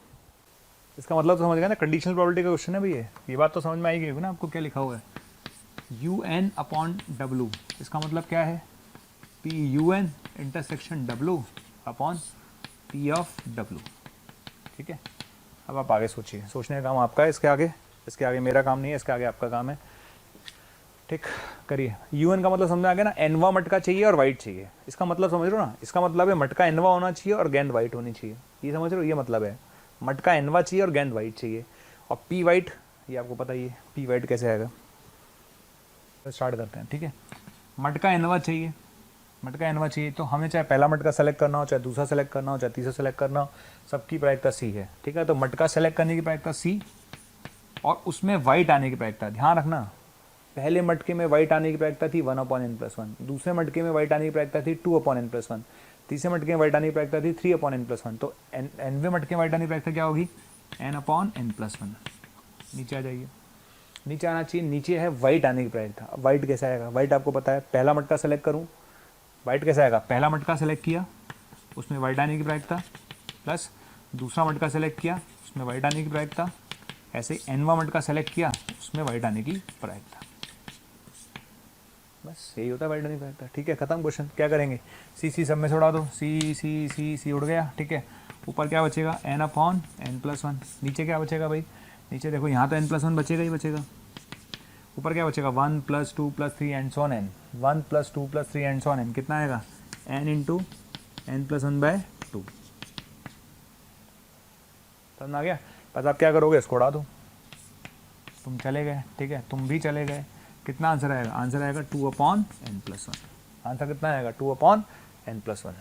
इसका मतलब तो समझ गए ना, कंडीशनल प्रोबेबिलिटी का क्वेश्चन है भाई ये बात तो समझ में आई गई होगी ना आपको। क्या लिखा हुआ है, UN/W, इसका मतलब क्या है, PUN intersection W upon P of W, ठीक है। अब आप आगे सोचिए, सोचने का काम आपका है, इसके आगे मेरा काम नहीं है, इसके आगे आपका काम है, ठीक, करिए। UN का मतलब समझ में आ गया ना, एनवा मटका चाहिए और वाइट चाहिए, इसका मतलब समझ रहे हो ना, इसका मतलब है मटका एनवा होना चाहिए और गेंद वाइट होनी चाहिए, ये समझ रहे हो, ये मतलब है मटका एनवा चाहिए और गेंद वाइट चाहिए। और पी वाइट, ये आपको पता ही है पी वाइट कैसे आएगा, तो स्टार्ट करते हैं। ठीक है, मटका एनवा चाहिए, मटका एनवा चाहिए, तो हमें चाहे पहला मटका सेलेक्ट करना हो, चाहे दूसरा सेलेक्ट करना हो, चाहे तीसरा सेलेक्ट करना हो, सबकी प्रायिकता सी है। ठीक है, तो मटका सेलेक्ट करने की प्रायिकता सी और उसमें वाइट आने की प्रायिकता, ध्यान रखना, पहले मटके में वाइट आने की प्रायिकता थी 1/n+1, दूसरे मटके में वाइट आने की प्रायिकता थी 2/n+1, तीसरे मटके में वाइट आने की प्रायिकता थी 3/n+1। तो एनवे मटके में वाइट आने की प्रायिकता क्या होगी, n/n+1। नीचे आ जाइए, नीचे आना चाहिए, नीचे है वाइट आने की प्रायिकता। अब वाइट कैसे आएगा, वाइट आपको पता है, पहला मटका सेलेक्ट करूँ, वाइट कैसे आएगा, पहला मटका सेलेक्ट किया उसमें वाइट आने की प्रायिकता, प्लस दूसरा मटका सेलेक्ट किया उसमें वाइट आने की प्रायिकता, ऐसे एनवा मटका सेलेक्ट किया उसमें वाइट आने की प्रायिकता, बस यही होता है वाइट आने की प्रायिकता। ठीक है, खत्म क्वेश्चन। क्या करेंगे, सी सब में से उड़ा दो, सी उड़ गया। ठीक है, ऊपर क्या बचेगा, n/n+1, नीचे क्या बचेगा भाई, नीचे देखो यहाँ तो n+1 बचेगा ही बचेगा, ऊपर क्या बचेगा 1 + 2 + 3 and so on n, 1 + 2 + 3 and so on n, कितना आएगा n × n+1/2। समझ आ गया, बस आप क्या करोगे, इसको उड़ा दो, तुम चले गए। ठीक है, तुम भी चले गए, कितना आंसर आएगा, आंसर आएगा 2/n+1, आंसर कितना आएगा 2/n+1,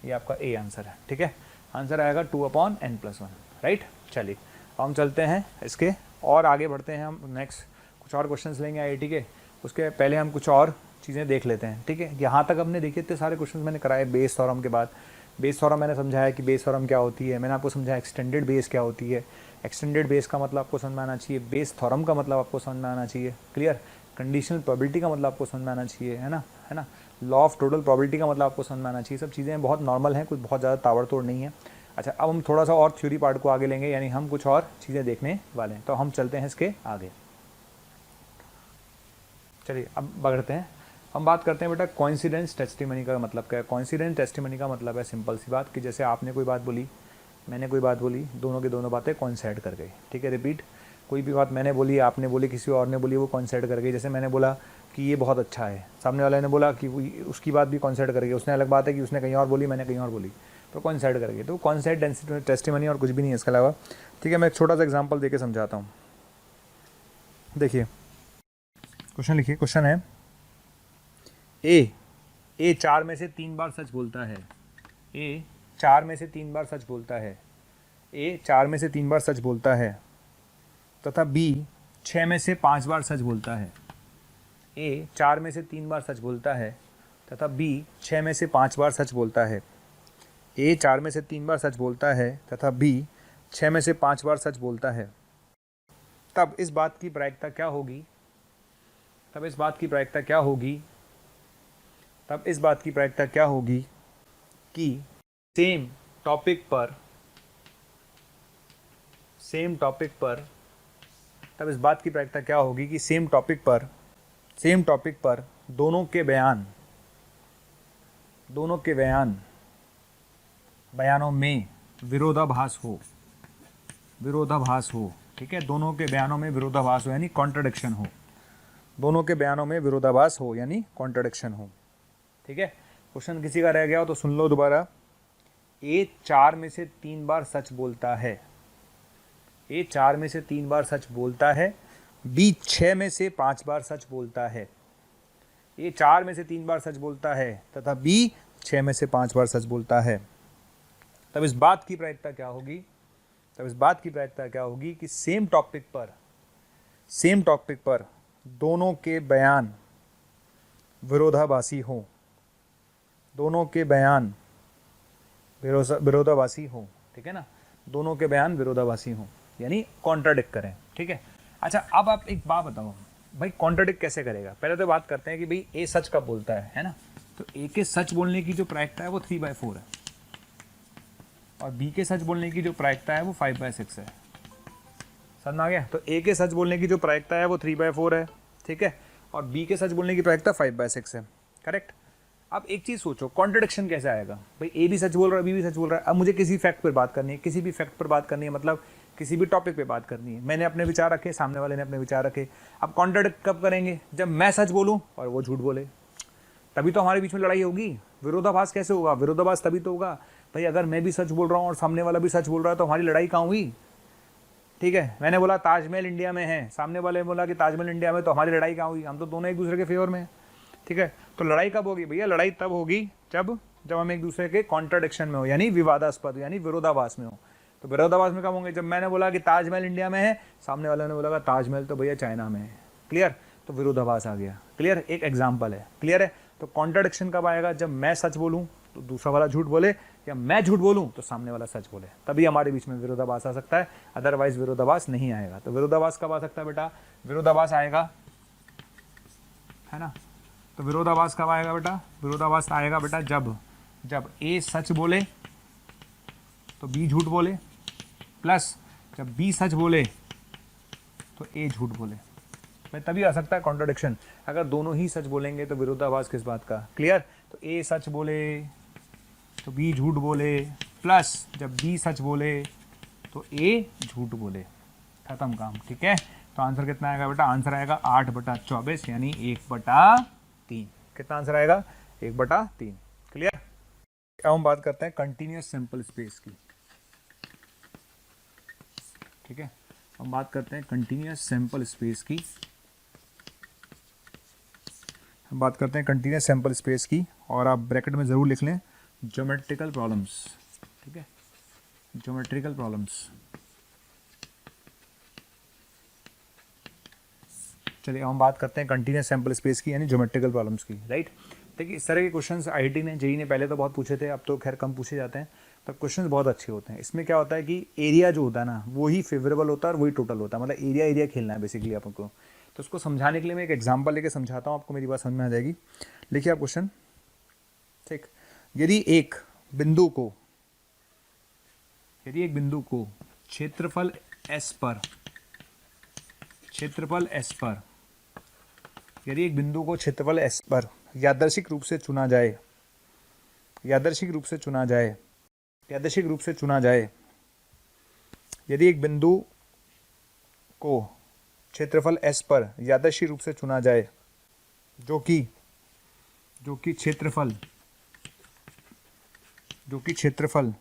ये आपका ए आंसर है। ठीक है, आंसर आएगा 2/n+1, राइट। चलिए अब हम चलते हैं इसके और आगे बढ़ते हैं, हम नेक्स्ट कुछ और क्वेश्चंस लेंगे आईआईटी के, उसके पहले हम कुछ और चीज़ें देख लेते हैं। ठीक है, यहाँ तक हमने देखे थे सारे क्वेश्चंस मैंने कराए बेस थ्योरम के बाद। बेस थ्योरम मैंने समझाया कि बेस थ्योरम क्या होती है, मैंने आपको समझाया एक्सटेंडेड बेस क्या होती है, एक्सटेंडेड बेस का मतलब आपको समझ में आना चाहिए, बेस थ्योरम का मतलब आपको समझ में आना चाहिए, क्लियर, कंडीशनल प्रोबेबिलिटी का मतलब आपको समझ में आना चाहिए, है ना, लॉ ऑफ टोटल प्रोबेबिलिटी का मतलब आपको समझ में आना चाहिए। सब चीज़ें बहुत नॉर्मल हैं, कुछ बहुत ज़्यादा ताबड़तोड़ नहीं है। अच्छा, अब हम थोड़ा सा और थ्योरी पार्ट को आगे लेंगे, यानी हम कुछ और चीज़ें देखने वाले हैं, तो हम चलते हैं इसके आगे। चलिए अब बढ़ते हैं, हम बात करते हैं बेटा कोइंसिडेंस टेस्टिमनी का मतलब क्या है। कोइंसिडेंस टेस्टिमनी का मतलब है सिंपल सी बात कि जैसे आपने कोई बात बोली, मैंने कोई बात बोली, दोनों की दोनों बातें कोइंसाइड कर गई। ठीक है, रिपीट, कोई भी बात मैंने बोली, आपने बोली, किसी और ने बोली, वो कोइंसाइड कर गई। जैसे मैंने बोला कि ये बहुत अच्छा है, सामने वाले ने बोला कि उसकी बात भी कोइंसाइड कर गई, उसने अलग बात है कि उसने कहीं और बोली, मैंने कहीं और बोली, तो कोइंसाइड कर गई। तो कोइंसाइड टेस्टिमनी और कुछ भी नहीं है इसके अलावा। ठीक है, मैं एक छोटा सा एग्जाम्पल देके समझाता हूँ। देखिए क्वेश्चन लिखिए, क्वेश्चन है ए 4 में से 3 बार सच बोलता है, ए 4 में से 3 बार सच बोलता है, ए 4 में से 3 बार सच बोलता है, तथा बी 6 में से 5 बार सच बोलता है। ए 4 में से 3 बार सच बोलता है तथा बी 6 में से 5 बार सच बोलता है। ए 4 में से 3 बार सच बोलता है तथा बी 6 में से 5 बार सच बोलता है, तब इस बात की प्रायिकता क्या होगी, तब इस बात की प्रायिकता क्या होगी, तब इस बात की प्रायिकता क्या होगी कि सेम टॉपिक पर, तब इस बात की प्रायिकता क्या होगी कि सेम टॉपिक पर दोनों के बयानों में विरोधाभास हो। ठीक है, दोनों के बयानों में विरोधाभास हो यानी कॉन्ट्रडिक्शन हो, दोनों के बयानों में विरोधाभास हो यानी कॉन्ट्रडिक्शन हो। ठीक है, क्वेश्चन किसी का रह गया हो तो सुन लो दोबारा। ए 4 में से 3 बार सच बोलता है, ए 4 में से 3 बार सच बोलता है, बी 6 में से 5 बार सच बोलता है। ए 4 में से 3 बार सच बोलता है तथा बी 6 में से 5 बार सच बोलता है, तब इस बात की प्रायिकता क्या होगी, तब इस बात की प्रायिकता क्या होगी कि सेम टॉपिक पर दोनों के बयान विरोधाभासी हो, दोनों के बयान विरोधाभासी हो। ठीक है ना, दोनों के बयान विरोधाभासी हो यानी कॉन्ट्राडिक्ट करें। ठीक है, अच्छा अब आप एक बात बताओ भाई, कॉन्ट्राडिक्ट कैसे करेगा। पहले तो बात करते हैं कि भाई ए सच कब बोलता है ना, तो ए के सच बोलने की जो प्रायिकता है वो 3/4 है और बी के सच बोलने की जो प्रायिकता है वो 5/6 है। समझ में आ गया, तो ए के सच बोलने की जो प्रायिकता है वो 3/4 है, ठीक है, और बी के सच बोलने की प्रायिकता 5/6 है, करेक्ट। अब एक चीज़ सोचो, कॉन्ट्रडिक्शन कैसे आएगा भाई, ए भी सच बोल रहा है, बी भी सच बोल रहा है। अब मुझे किसी फैक्ट पर बात करनी है, किसी भी फैक्ट पर बात करनी है, मतलब किसी भी टॉपिक पे बात करनी है। मैंने अपने विचार रखे, सामने वाले ने अपने विचार रखे। अब कॉन्ट्रडिक्ट कब करेंगे, जब मैं सच बोलूँ और वो झूठ बोले, तभी तो हमारे बीच में लड़ाई होगी। विरोधाभास कैसे होगा, विरोधाभास तभी तो होगा भाई अगर मैं भी सच बोल रहा हूँ और सामने वाला भी सच बोल रहा है, तो हमारी लड़ाई कहाँ हुई। ठीक है, मैंने बोला ताजमहल इंडिया में है, सामने वाले ने बोला कि ताजमहल इंडिया में, तो हमारी लड़ाई कहाँ हुई, हम तो दोनों एक दूसरे के फेवर में हैं। ठीक है, तो लड़ाई कब होगी भैया, लड़ाई तब होगी जब हम एक दूसरे के कॉन्ट्राडिक्शन में हो, यानी विवादास्पद, यानी विरोधाभास में हो। तो विरोधाभास में कब होंगे, जब मैंने बोला कि ताजमहल इंडिया में है, सामने वाले ने बोला ताजमहल तो भैया चाइना में है। क्लियर, तो विरोधाभास आ गया। क्लियर, एक एग्जाम्पल है। क्लियर है, तो कॉन्ट्राडिक्शन कब आएगा, जब मैं सच बोलूँ तो दूसरा वाला झूठ बोले, या मैं झूठ बोलूँ तो सामने वाला सच बोले, तभी हमारे बीच में विरोधाभास आ सकता है, अदरवाइज विरोधाभास नहीं आएगा। तो विरोधाभास कब आ सकता है बेटा, विरोधाभास आएगा, है ना। तो विरोधाभास कब आएगा बेटा, विरोधाभास आएगा बेटा जब ए सच बोले तो बी झूठ बोले, प्लस जब बी सच बोले तो ए झूठ बोले, मैं तभी आ सकता है कॉन्ट्रडिक्शन। अगर दोनों ही सच बोलेंगे तो विरोधाभास किस बात का। क्लियर, तो ए सच बोले तो बी झूठ बोले, प्लस जब बी सच बोले तो ए झूठ बोले, खत्म काम। ठीक है, तो आंसर कितना आएगा बेटा, आंसर आएगा 8/24 यानी 1/3। कितना आंसर आएगा, 1/3। क्लियर, अब हम बात करते हैं कंटिन्यूअस सैंपल स्पेस की। ठीक है, हम बात करते हैं कंटिन्यूअस सैंपल स्पेस की, हम बात करते हैं कंटिन्यूअस सैंपल स्पेस की, और आप ब्रैकेट में ज़रूर लिख लें ज्योमेट्रिकल प्रॉब्लम्स। ठीक है, ज्योमेट्रिकल प्रॉब्लम्स। चलिए हम बात करते हैं कंटिन्यूअस सैंपल स्पेस की, यानी ज्योमेट्रिकल प्रॉब्लम्स की। राइट, देखिए इस तरह के क्वेश्चंस आईआईटी ने, जेईई ने पहले तो बहुत पूछे थे, अब तो खैर कम पूछे जाते हैं, पर क्वेश्चंस बहुत अच्छे होते हैं। इसमें क्या होता है कि एरिया जो होता है ना, वही फेवरेबल होता है और वही टोटल होता है, मतलब एरिया खेलना है बेसिकली आपको। तो उसको समझाने के लिए मैं एक एग्जाम्पल लेके समझाता हूँ, आपको मेरी बात समझ में आ जाएगी। लिखिए आप क्वेश्चन। ठीक, यदि एक बिंदु को क्षेत्रफल S पर यदि एक बिंदु को क्षेत्रफल S पर यादृच्छिक रूप से चुना जाए, यदि एक बिंदु को क्षेत्रफल S पर यादृच्छिक रूप से चुना जाए, जो कि क्षेत्रफल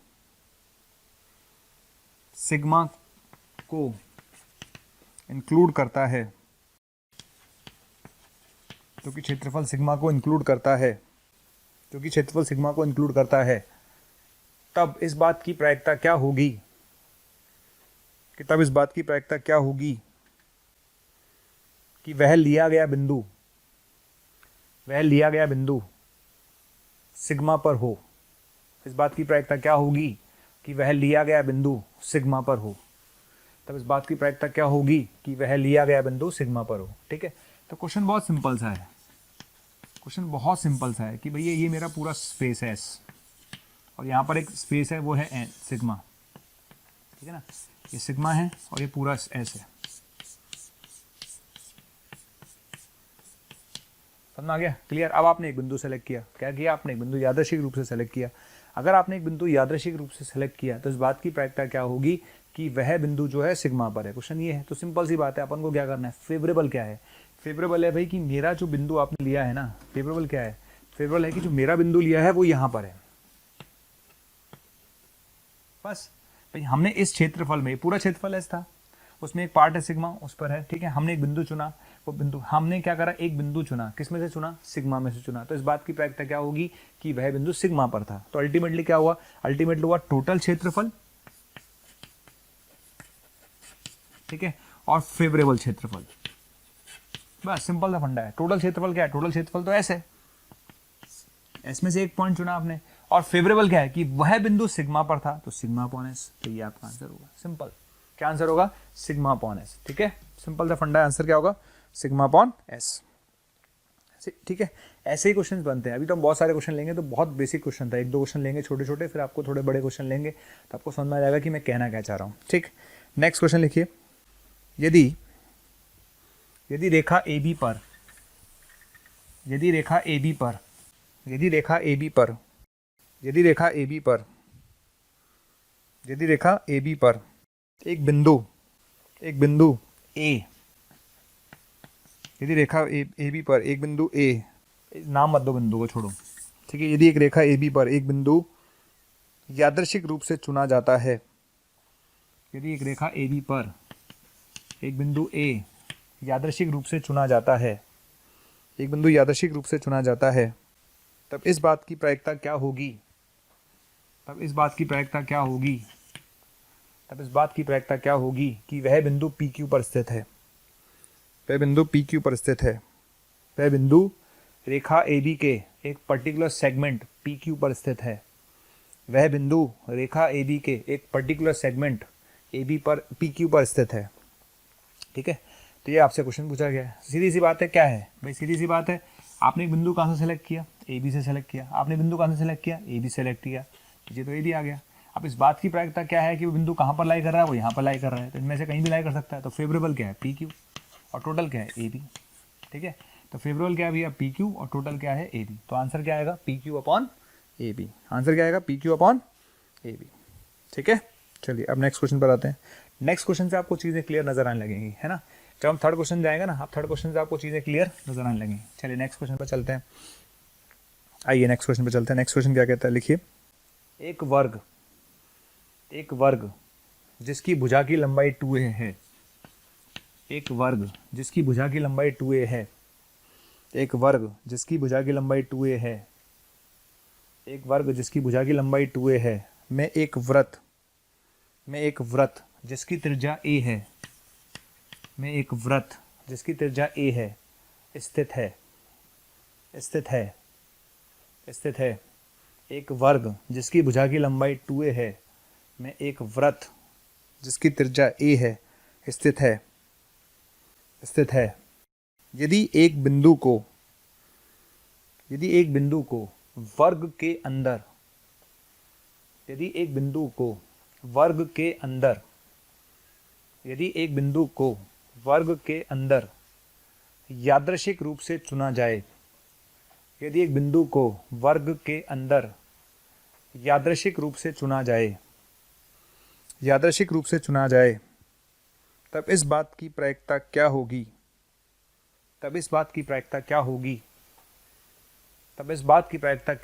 सिग्मा को इंक्लूड करता है, जो कि क्षेत्रफल सिग्मा को इंक्लूड करता है, तब इस बात की प्रायिकता क्या होगी कि वह लिया गया बिंदु सिग्मा पर हो। इस बात की प्रायिकता क्या होगी कि वह लिया गया बिंदु सिग्मा पर हो, तब इस बात की प्रायिकता क्या होगी कि वह लिया गया बिंदु सिग्मा पर हो। ठीक है, तो क्वेश्चन बहुत सिंपल सा है कि भैया ये मेरा पूरा स्पेस है S, और यहाँ पर एक स्पेस है, वो है N सिग्मा। ठीक है ना, ये सिग्मा है और ये पूरा S है। समझ में आ गया। क्लियर। अब आपने एक बिंदु सेलेक्ट किया, क्या किया आपने, एक बिंदु यादृच्छिक रूप से सेलेक्ट किया। अगर आपने एक बिंदु यादृच्छिक रूप से सेलेक्ट किया तो इस बात की प्रायिकता क्या होगी कि वह बिंदु जो है सिग्मा पर है। क्वेश्चन ये है, तो सिंपल सी बात है, अपन को क्या करना है, फेवरेबल क्या है। फेवरेबल है भाई कि मेरा जो बिंदु आपने लिया है ना, फेवरेबल क्या है, फेवरेबल है कि जो मेरा बिंदु लिया है वो यहाँ पर है। बस भाई हमने इस क्षेत्रफल में, पूरा क्षेत्रफल S था, उसमें एक पार्ट है सिग्मा, उस पर है। ठीक है, हमने एक बिंदु चुना, वो बिंदु हमने क्या करा, एक बिंदु चुना, किस में से चुना, सिग्मा में से चुना। तो इस बात की प्रायिकता क्या होगी कि वह बिंदु सिग्मा पर था। तो अल्टीमेटली क्या हुआ, अल्टीमेटली हुआ टोटल क्षेत्रफल, ठीक है, और फेवरेबल क्षेत्रफल। बस सिंपल सा फंडा है। टोटल क्षेत्रफल क्या है, टोटल क्षेत्रफल तो S है, S में से एक पॉइंट चुना आपने, और फेवरेबल क्या है कि वह बिंदु सिग्मा पर था, तो सिग्मा अपॉन S। तो ये आपका आंसर होगा। सिंपल, क्या आंसर होगा, सिग्मा अपॉन S। ठीक है, सिंपल सा फंडा है, आंसर क्या होगा, सिग्मा अपॉन S। ठीक है, ऐसे ही क्वेश्चन बनते हैं। अभी तो हम बहुत सारे क्वेश्चन लेंगे, तो बहुत बेसिक क्वेश्चन था, एक दो क्वेश्चन लेंगे छोटे छोटे, फिर आपको थोड़े बड़े क्वेश्चन लेंगे, तो आपको समझ में आ जाएगा कि मैं कहना क्या चाह रहा हूँ। ठीक, नेक्स्ट क्वेश्चन लिखिए। यदि रेखा AB पर यदि रेखा AB पर यदि रेखा AB पर यदि रेखा AB पर एक बिंदु A, यदि रेखा AB पर एक बिंदु A, नाम मत दो बिंदु को, छोड़ो, ठीक है। यदि एक रेखा AB पर एक बिंदु यादृच्छिक रूप से चुना जाता है, यदि एक रेखा AB पर एक बिंदु A यादृच्छिक रूप से चुना जाता है, एक बिंदु यादृच्छिक रूप से चुना जाता है, तब इस बात की प्रायिकता क्या होगी? तब इस बात की प्रायिकता क्या होगी? तब इस बात की प्रायिकता क्या होगी कि वह बिंदु PQ पर स्थित है। वह बिंदु PQ पर स्थित है। वह बिंदु रेखा AB के एक पर्टिकुलर सेगमेंट PQ पर स्थित है। वह बिंदु रेखा AB के एक पर्टिकुलर सेगमेंट AB पर PQ पर स्थित है, ठीक है। तो ये आपसे क्वेश्चन पूछा गया है। सीधी सी बात है, क्या है भाई? सीधी सी बात है, आपने एक बिंदु कहाँ से सेलेक्ट किया? AB से सेलेक्ट किया। आपने बिंदु कहाँ से सेलेक्ट किया? AB सेलेक्ट किया, ये तो AB आ गया। अब इस बात की प्रायिकता क्या है कि वो बिंदु कहाँ पर लाई कर रहा है? वो यहाँ पर लाई कर रहा है, तो इनमें से कहीं भी लाई कर सकता है। तो फेवरेबल क्या है? PQ, और टोटल क्या है? AB, ठीक है। तो फेवरेबल क्या है भैया? PQ, और टोटल क्या है? AB। तो आंसर क्या आएगा? PQ upon AB। आंसर क्या आएगा? PQ अपॉन AB, ठीक है। चलिए अब नेक्स्ट क्वेश्चन पर आते हैं। नेक्स्ट क्वेश्चन से आपको चीज़ें क्लियर नजर आने लगेंगी, है ना। जब हम थर्ड क्वेश्चन जाएंगे ना, आप थर्ड क्वेश्चन से आपको चीज़ें क्लियर नजर आने लगेंगी। चलिए नेक्स्ट क्वेश्चन पर चलते हैं। आइए नेक्स्ट क्वेश्चन पर चलते हैं। नेक्स्ट क्वेश्चन क्या कहता है, लिखिए। एक वर्ग जिसकी भुजा की लंबाई 2a है। एक वर्ग जिसकी भुजा की लंबाई 2a है। एक वर्ग जिसकी भुजा की लंबाई 2a है। एक वर्ग जिसकी भुजा की लंबाई 2a है में एक वृत्त जिसकी त्रिज्या a है, में एक वृत्त जिसकी त्रिज्या a है, स्थित है। एक वर्ग जिसकी भुजा की लंबाई 2a है में एक वृत्त जिसकी त्रिज्या a है, स्थित है। यदि एक बिंदु को वर्ग के अंदर, यदि एक बिंदु को वर्ग के अंदर यादृच्छिक रूप से चुना जाए, यदि एक बिंदु को वर्ग के अंदर यादृच्छिक रूप से चुना जाए, तब इस बात की प्रायिकता क्या होगी? तब इस बात की प्रायिकता क्या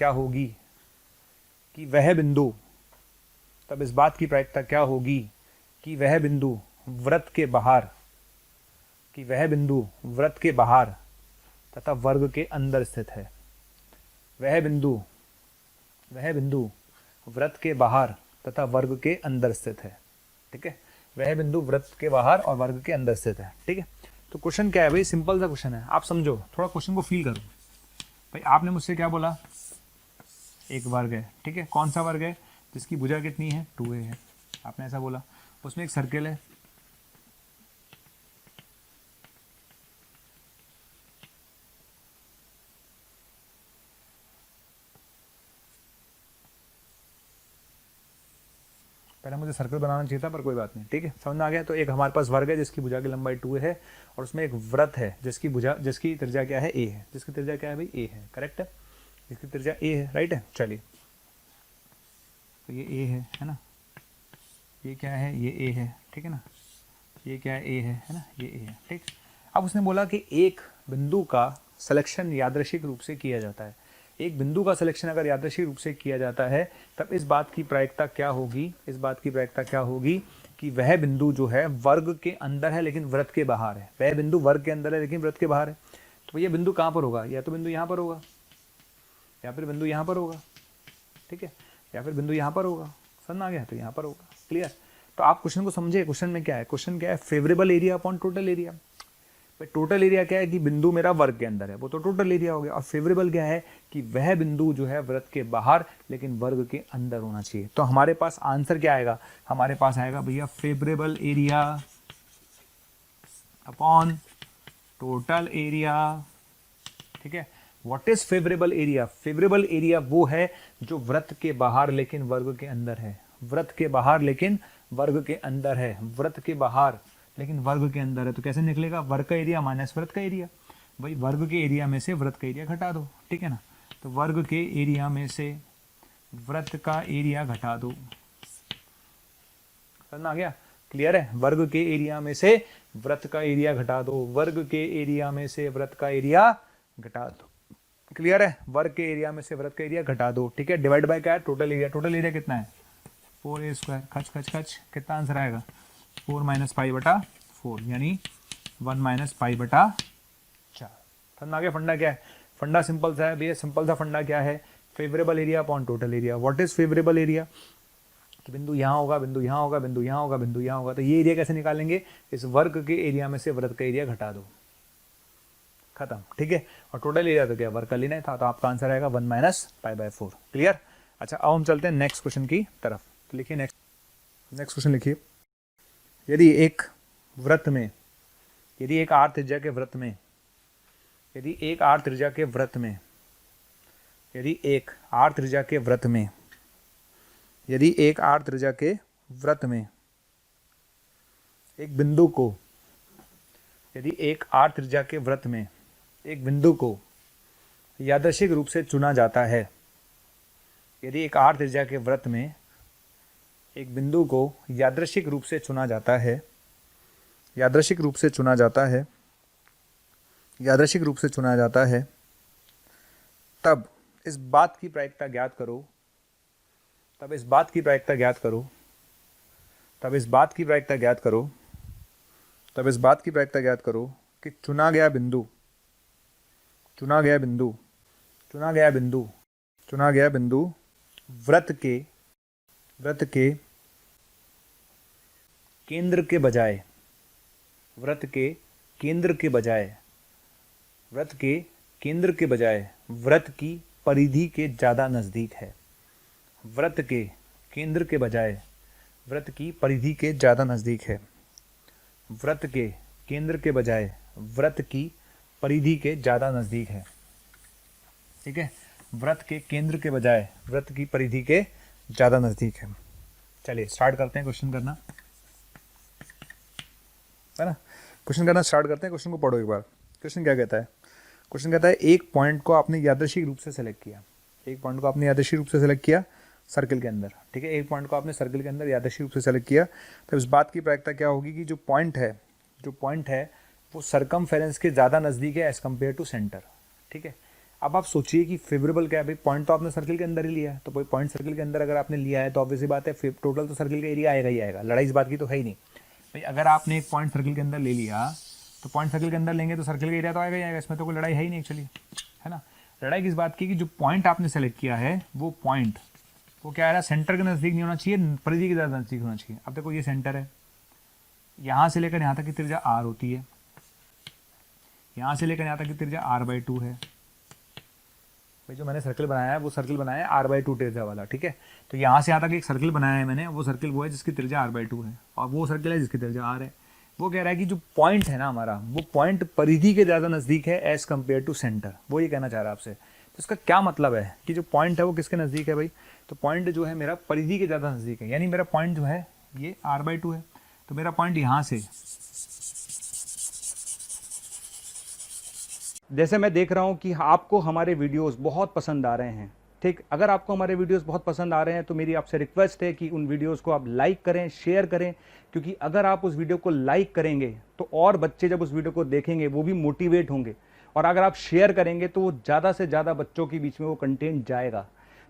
होगी कि वह बिंदु, तब इस बात की प्रायिकता क्या होगी कि वह बिंदु वृत्त के बाहर तथा वर्ग के अंदर स्थित है। वह बिंदु वृत्त के बाहर तथा वर्ग के अंदर स्थित है, ठीक है। वह बिंदु वृत्त के बाहर और वर्ग के अंदर स्थित है, ठीक है। तो क्वेश्चन क्या है भाई? सिंपल सा क्वेश्चन है, आप समझो, थोड़ा क्वेश्चन को फील करो। भाई आपने मुझसे क्या बोला? एक वर्ग है, ठीक है। कौन सा वर्ग है? जिसकी भुजा कितनी है? 2a है, आपने ऐसा बोला। उसमें एक सर्किल है, पहले मुझे सर्कल बनाना चाहिए था, पर कोई बात नहीं, ठीक है, समझ में आ गया। तो एक हमारे पास वर्ग है जिसकी भुजा की लंबाई 2 है, और उसमें एक वृत्त है जिसकी त्रिज्या क्या है? a है। जिसकी त्रिज्या क्या है भाई? a है, करेक्ट है। जिसकी त्रिज्या a है, राइट है। चलिए, तो ये a है ना। ये क्या है? ये a है, ठीक है ना। ये क्या है? a है ना। ये a है, ठीक। अब उसने बोला कि एक बिंदु का सिलेक्शन यादृच्छिक रूप से किया जाता है। एक बिंदु का सिलेक्शन अगर यादृच्छिक रूप से किया जाता है, तब इस बात की प्रायिकता क्या होगी? कि वह बिंदु जो है वर्ग के अंदर है लेकिन वृत्त के बाहर है। वह बिंदु वर्ग के अंदर है लेकिन वृत्त के बाहर है। तो ये बिंदु कहाँ पर होगा? या तो बिंदु यहाँ पर होगा, या फिर बिंदु यहाँ पर होगा, ठीक है, या फिर बिंदु यहाँ पर होगा। समझ में आ गया? तो यहाँ पर होगा, क्लियर। तो आप क्वेश्चन को समझे। क्वेश्चन में क्या है? क्वेश्चन क्या है? Favourable area upon total area. Total area क्या है? कि बिंदु मेरा वर्ग के अंदर है, वो तो टोटल एरिया हो गया। और फेवरेबल क्या है? कि वह बिंदु जो है वृत्त के बाहर लेकिन वर्ग के अंदर होना चाहिए। तो हमारे पास आंसर क्या आएगा? हमारे पास आएगा भैया favourable area upon total area, ठीक है। What is favourable area? Favourable area वो है जो वृत्त के बाहर लेकिन वर्ग के अंदर है। वृत्त के बाहर लेकिन वर्ग के अंदर है। वृत्त के बाहर लेकिन वर्ग के अंदर है। तो कैसे निकलेगा? वर्ग का एरिया माइनस वृत्त का एरिया। भाई वर्ग के एरिया में से वृत्त का एरिया घटा दो, ठीक है ना। तो वर्ग के एरिया में से वृत्त का एरिया घटा दो। समझ आ गया? क्लियर है? वर्ग के एरिया में से वृत्त का एरिया घटा दो, वर्ग के एरिया में से वृत्त का एरिया घटा दो। क्लियर है? वर्ग के एरिया में से वृत्त का एरिया घटा दो। ठीक है, डिवाइड बाय क्या है? Total area. टोटल एरिया कितना है? 4a²। खच खच खच, कितना आंसर आएगा? 4 - π/4 यानी 1 - π/4। समझ आ गया फंडा क्या है? फंडा सिंपल सा है भैया, सिंपल सा फंडा क्या है? Favourable area upon total area. What is favourable area? कि बिंदु यहाँ होगा, बिंदु यहाँ होगा, बिंदु यहाँ होगा, बिंदु यहाँ होगा, तो ये एरिया कैसे निकालेंगे? इस वर्ग के एरिया में से वृत्त का एरिया घटा दो, खत्म। ठीक है, और टोटल एरिया तो क्या वर्ग का लेना था, तो आपका आंसर आएगा 1 - π/4। क्लियर? अच्छा, अब हम चलते हैं नेक्स्ट क्वेश्चन की तरफ। तो लिखिए नेक्स्ट क्वेश्चन लिखिए। यदि एक वृत्त में, यदि एक r त्रिज्या के वृत्त में, यदि एक r त्रिज्या के वृत्त में, यदि एक r त्रिज्या के वृत्त में, यदि एक r त्रिज्या के वृत्त में एक बिंदु को, यदि एक r त्रिज्या के वृत्त में एक बिंदु को यादृच्छिक रूप से चुना जाता है, यदि एक r त्रिज्या के वृत्त में एक बिंदु को यादृच्छिक रूप से चुना जाता है, यादृच्छिक रूप से चुना जाता है, यादृच्छिक रूप से चुना जाता है, तब इस बात की प्रायिकता ज्ञात करो, तब इस बात की प्रायिकता ज्ञात करो, तब इस बात की प्रायिकता ज्ञात करो, तब इस बात की प्रायिकता ज्ञात करो कि चुना गया बिंदु, चुना गया बिंदु, चुना गया बिंदु, चुना गया बिंदु वृत्त के केंद्र के बजाय, वृत्त के केंद्र के बजाय, वृत्त के केंद्र के बजाय वृत्त की परिधि के ज़्यादा नज़दीक है। वृत्त के केंद्र के बजाय वृत्त की परिधि के ज़्यादा नज़दीक है। वृत्त के केंद्र के बजाय वृत्त की परिधि के ज़्यादा नज़दीक है। ठीक है, वृत्त के केंद्र के बजाय वृत्त की परिधि के ज़्यादा नज़दीक है। चलिए स्टार्ट करते हैं क्वेश्चन करना, है ना? क्वेश्चन करना स्टार्ट करते हैं। क्वेश्चन को पढ़ो एक बार। क्वेश्चन क्या कहता है? क्वेश्चन कहता है एक पॉइंट को आपने यादृच्छिक रूप से सेलेक्ट किया, एक पॉइंट को आपने यादृच्छिक रूप से सेलेक्ट किया सर्कल के अंदर। ठीक है, एक पॉइंट को आपने सर्कल के अंदर यादृच्छिक रूप से सेलेक्ट किया, तो इस बात की प्रायिकता क्या होगी कि जो पॉइंट है वो सरकमफेरेंस के ज़्यादा नज़दीक है एज कम्पेयर टू सेंटर। ठीक है, अब आप सोचिए कि फेवरेबल क्या है भाई? पॉइंट तो आपने सर्कल के अंदर ही लिया है, तो कोई पॉइंट सर्कल के अंदर अगर आपने लिया है तो ऑब्वियसली बात है टोटल तो सर्कल का एरिया आएगा ही आएगा, लड़ाई इस बात की तो है ही नहीं भाई। अगर आपने एक पॉइंट सर्कल के अंदर ले लिया तो पॉइंट सर्कल के अंदर लेंगे तो सर्कल का एरिया तो आएगा ही आएगा, इसमें तो कोई लड़ाई है ही नहीं एक्चुअली, है ना? लड़ाई किस बात की कि जो पॉइंट आपने सेलेक्ट किया है वो पॉइंट वो क्या है, सेंटर के नज़दीक नहीं होना चाहिए, परिधि के ज़्यादा नज़दीक होना चाहिए। अब देखो ये सेंटर है, यहाँ से लेकर यहाँ तक की त्रिज्या r होती है, यहाँ से लेकर यहाँ तक की त्रिज्या r/2 है। भाई जो मैंने सर्कल बनाया है वो सर्कल बनाया है r/2 त्रिज्या वाला। ठीक है, तो यहाँ से यहाँ तक एक सर्कल बनाया है मैंने, वो सर्कल वो है जिसकी त्रिज्या r/2 है, और वो सर्कल है जिसकी त्रिज्या r है। वो कह रहा है कि जो पॉइंट है ना हमारा, वो पॉइंट परिधि के ज़्यादा नज़दीक है एज कम्पेयर टू सेंटर। वो ये कहना चाह रहा है आपसे। तो इसका क्या मतलब है कि जो पॉइंट है वो किसके नज़दीक है भाई? तो पॉइंट जो है मेरा परिधि के ज़्यादा नज़दीक है, यानी मेरा पॉइंट जो है ये r/2 है, तो मेरा पॉइंट यहाँ से, जैसे मैं देख रहा हूं कि आपको हमारे वीडियोस बहुत पसंद आ रहे हैं। ठीक, अगर आपको हमारे वीडियोस बहुत पसंद आ रहे हैं तो मेरी आपसे रिक्वेस्ट है कि उन वीडियोस को आप लाइक करें, शेयर करें, क्योंकि अगर आप उस वीडियो को लाइक करेंगे तो और बच्चे जब उस वीडियो को देखेंगे वो भी मोटिवेट होंगे, और अगर आप शेयर करेंगे तो वो ज़्यादा से ज़्यादा बच्चों के बीच में वो कंटेंट जाएगा।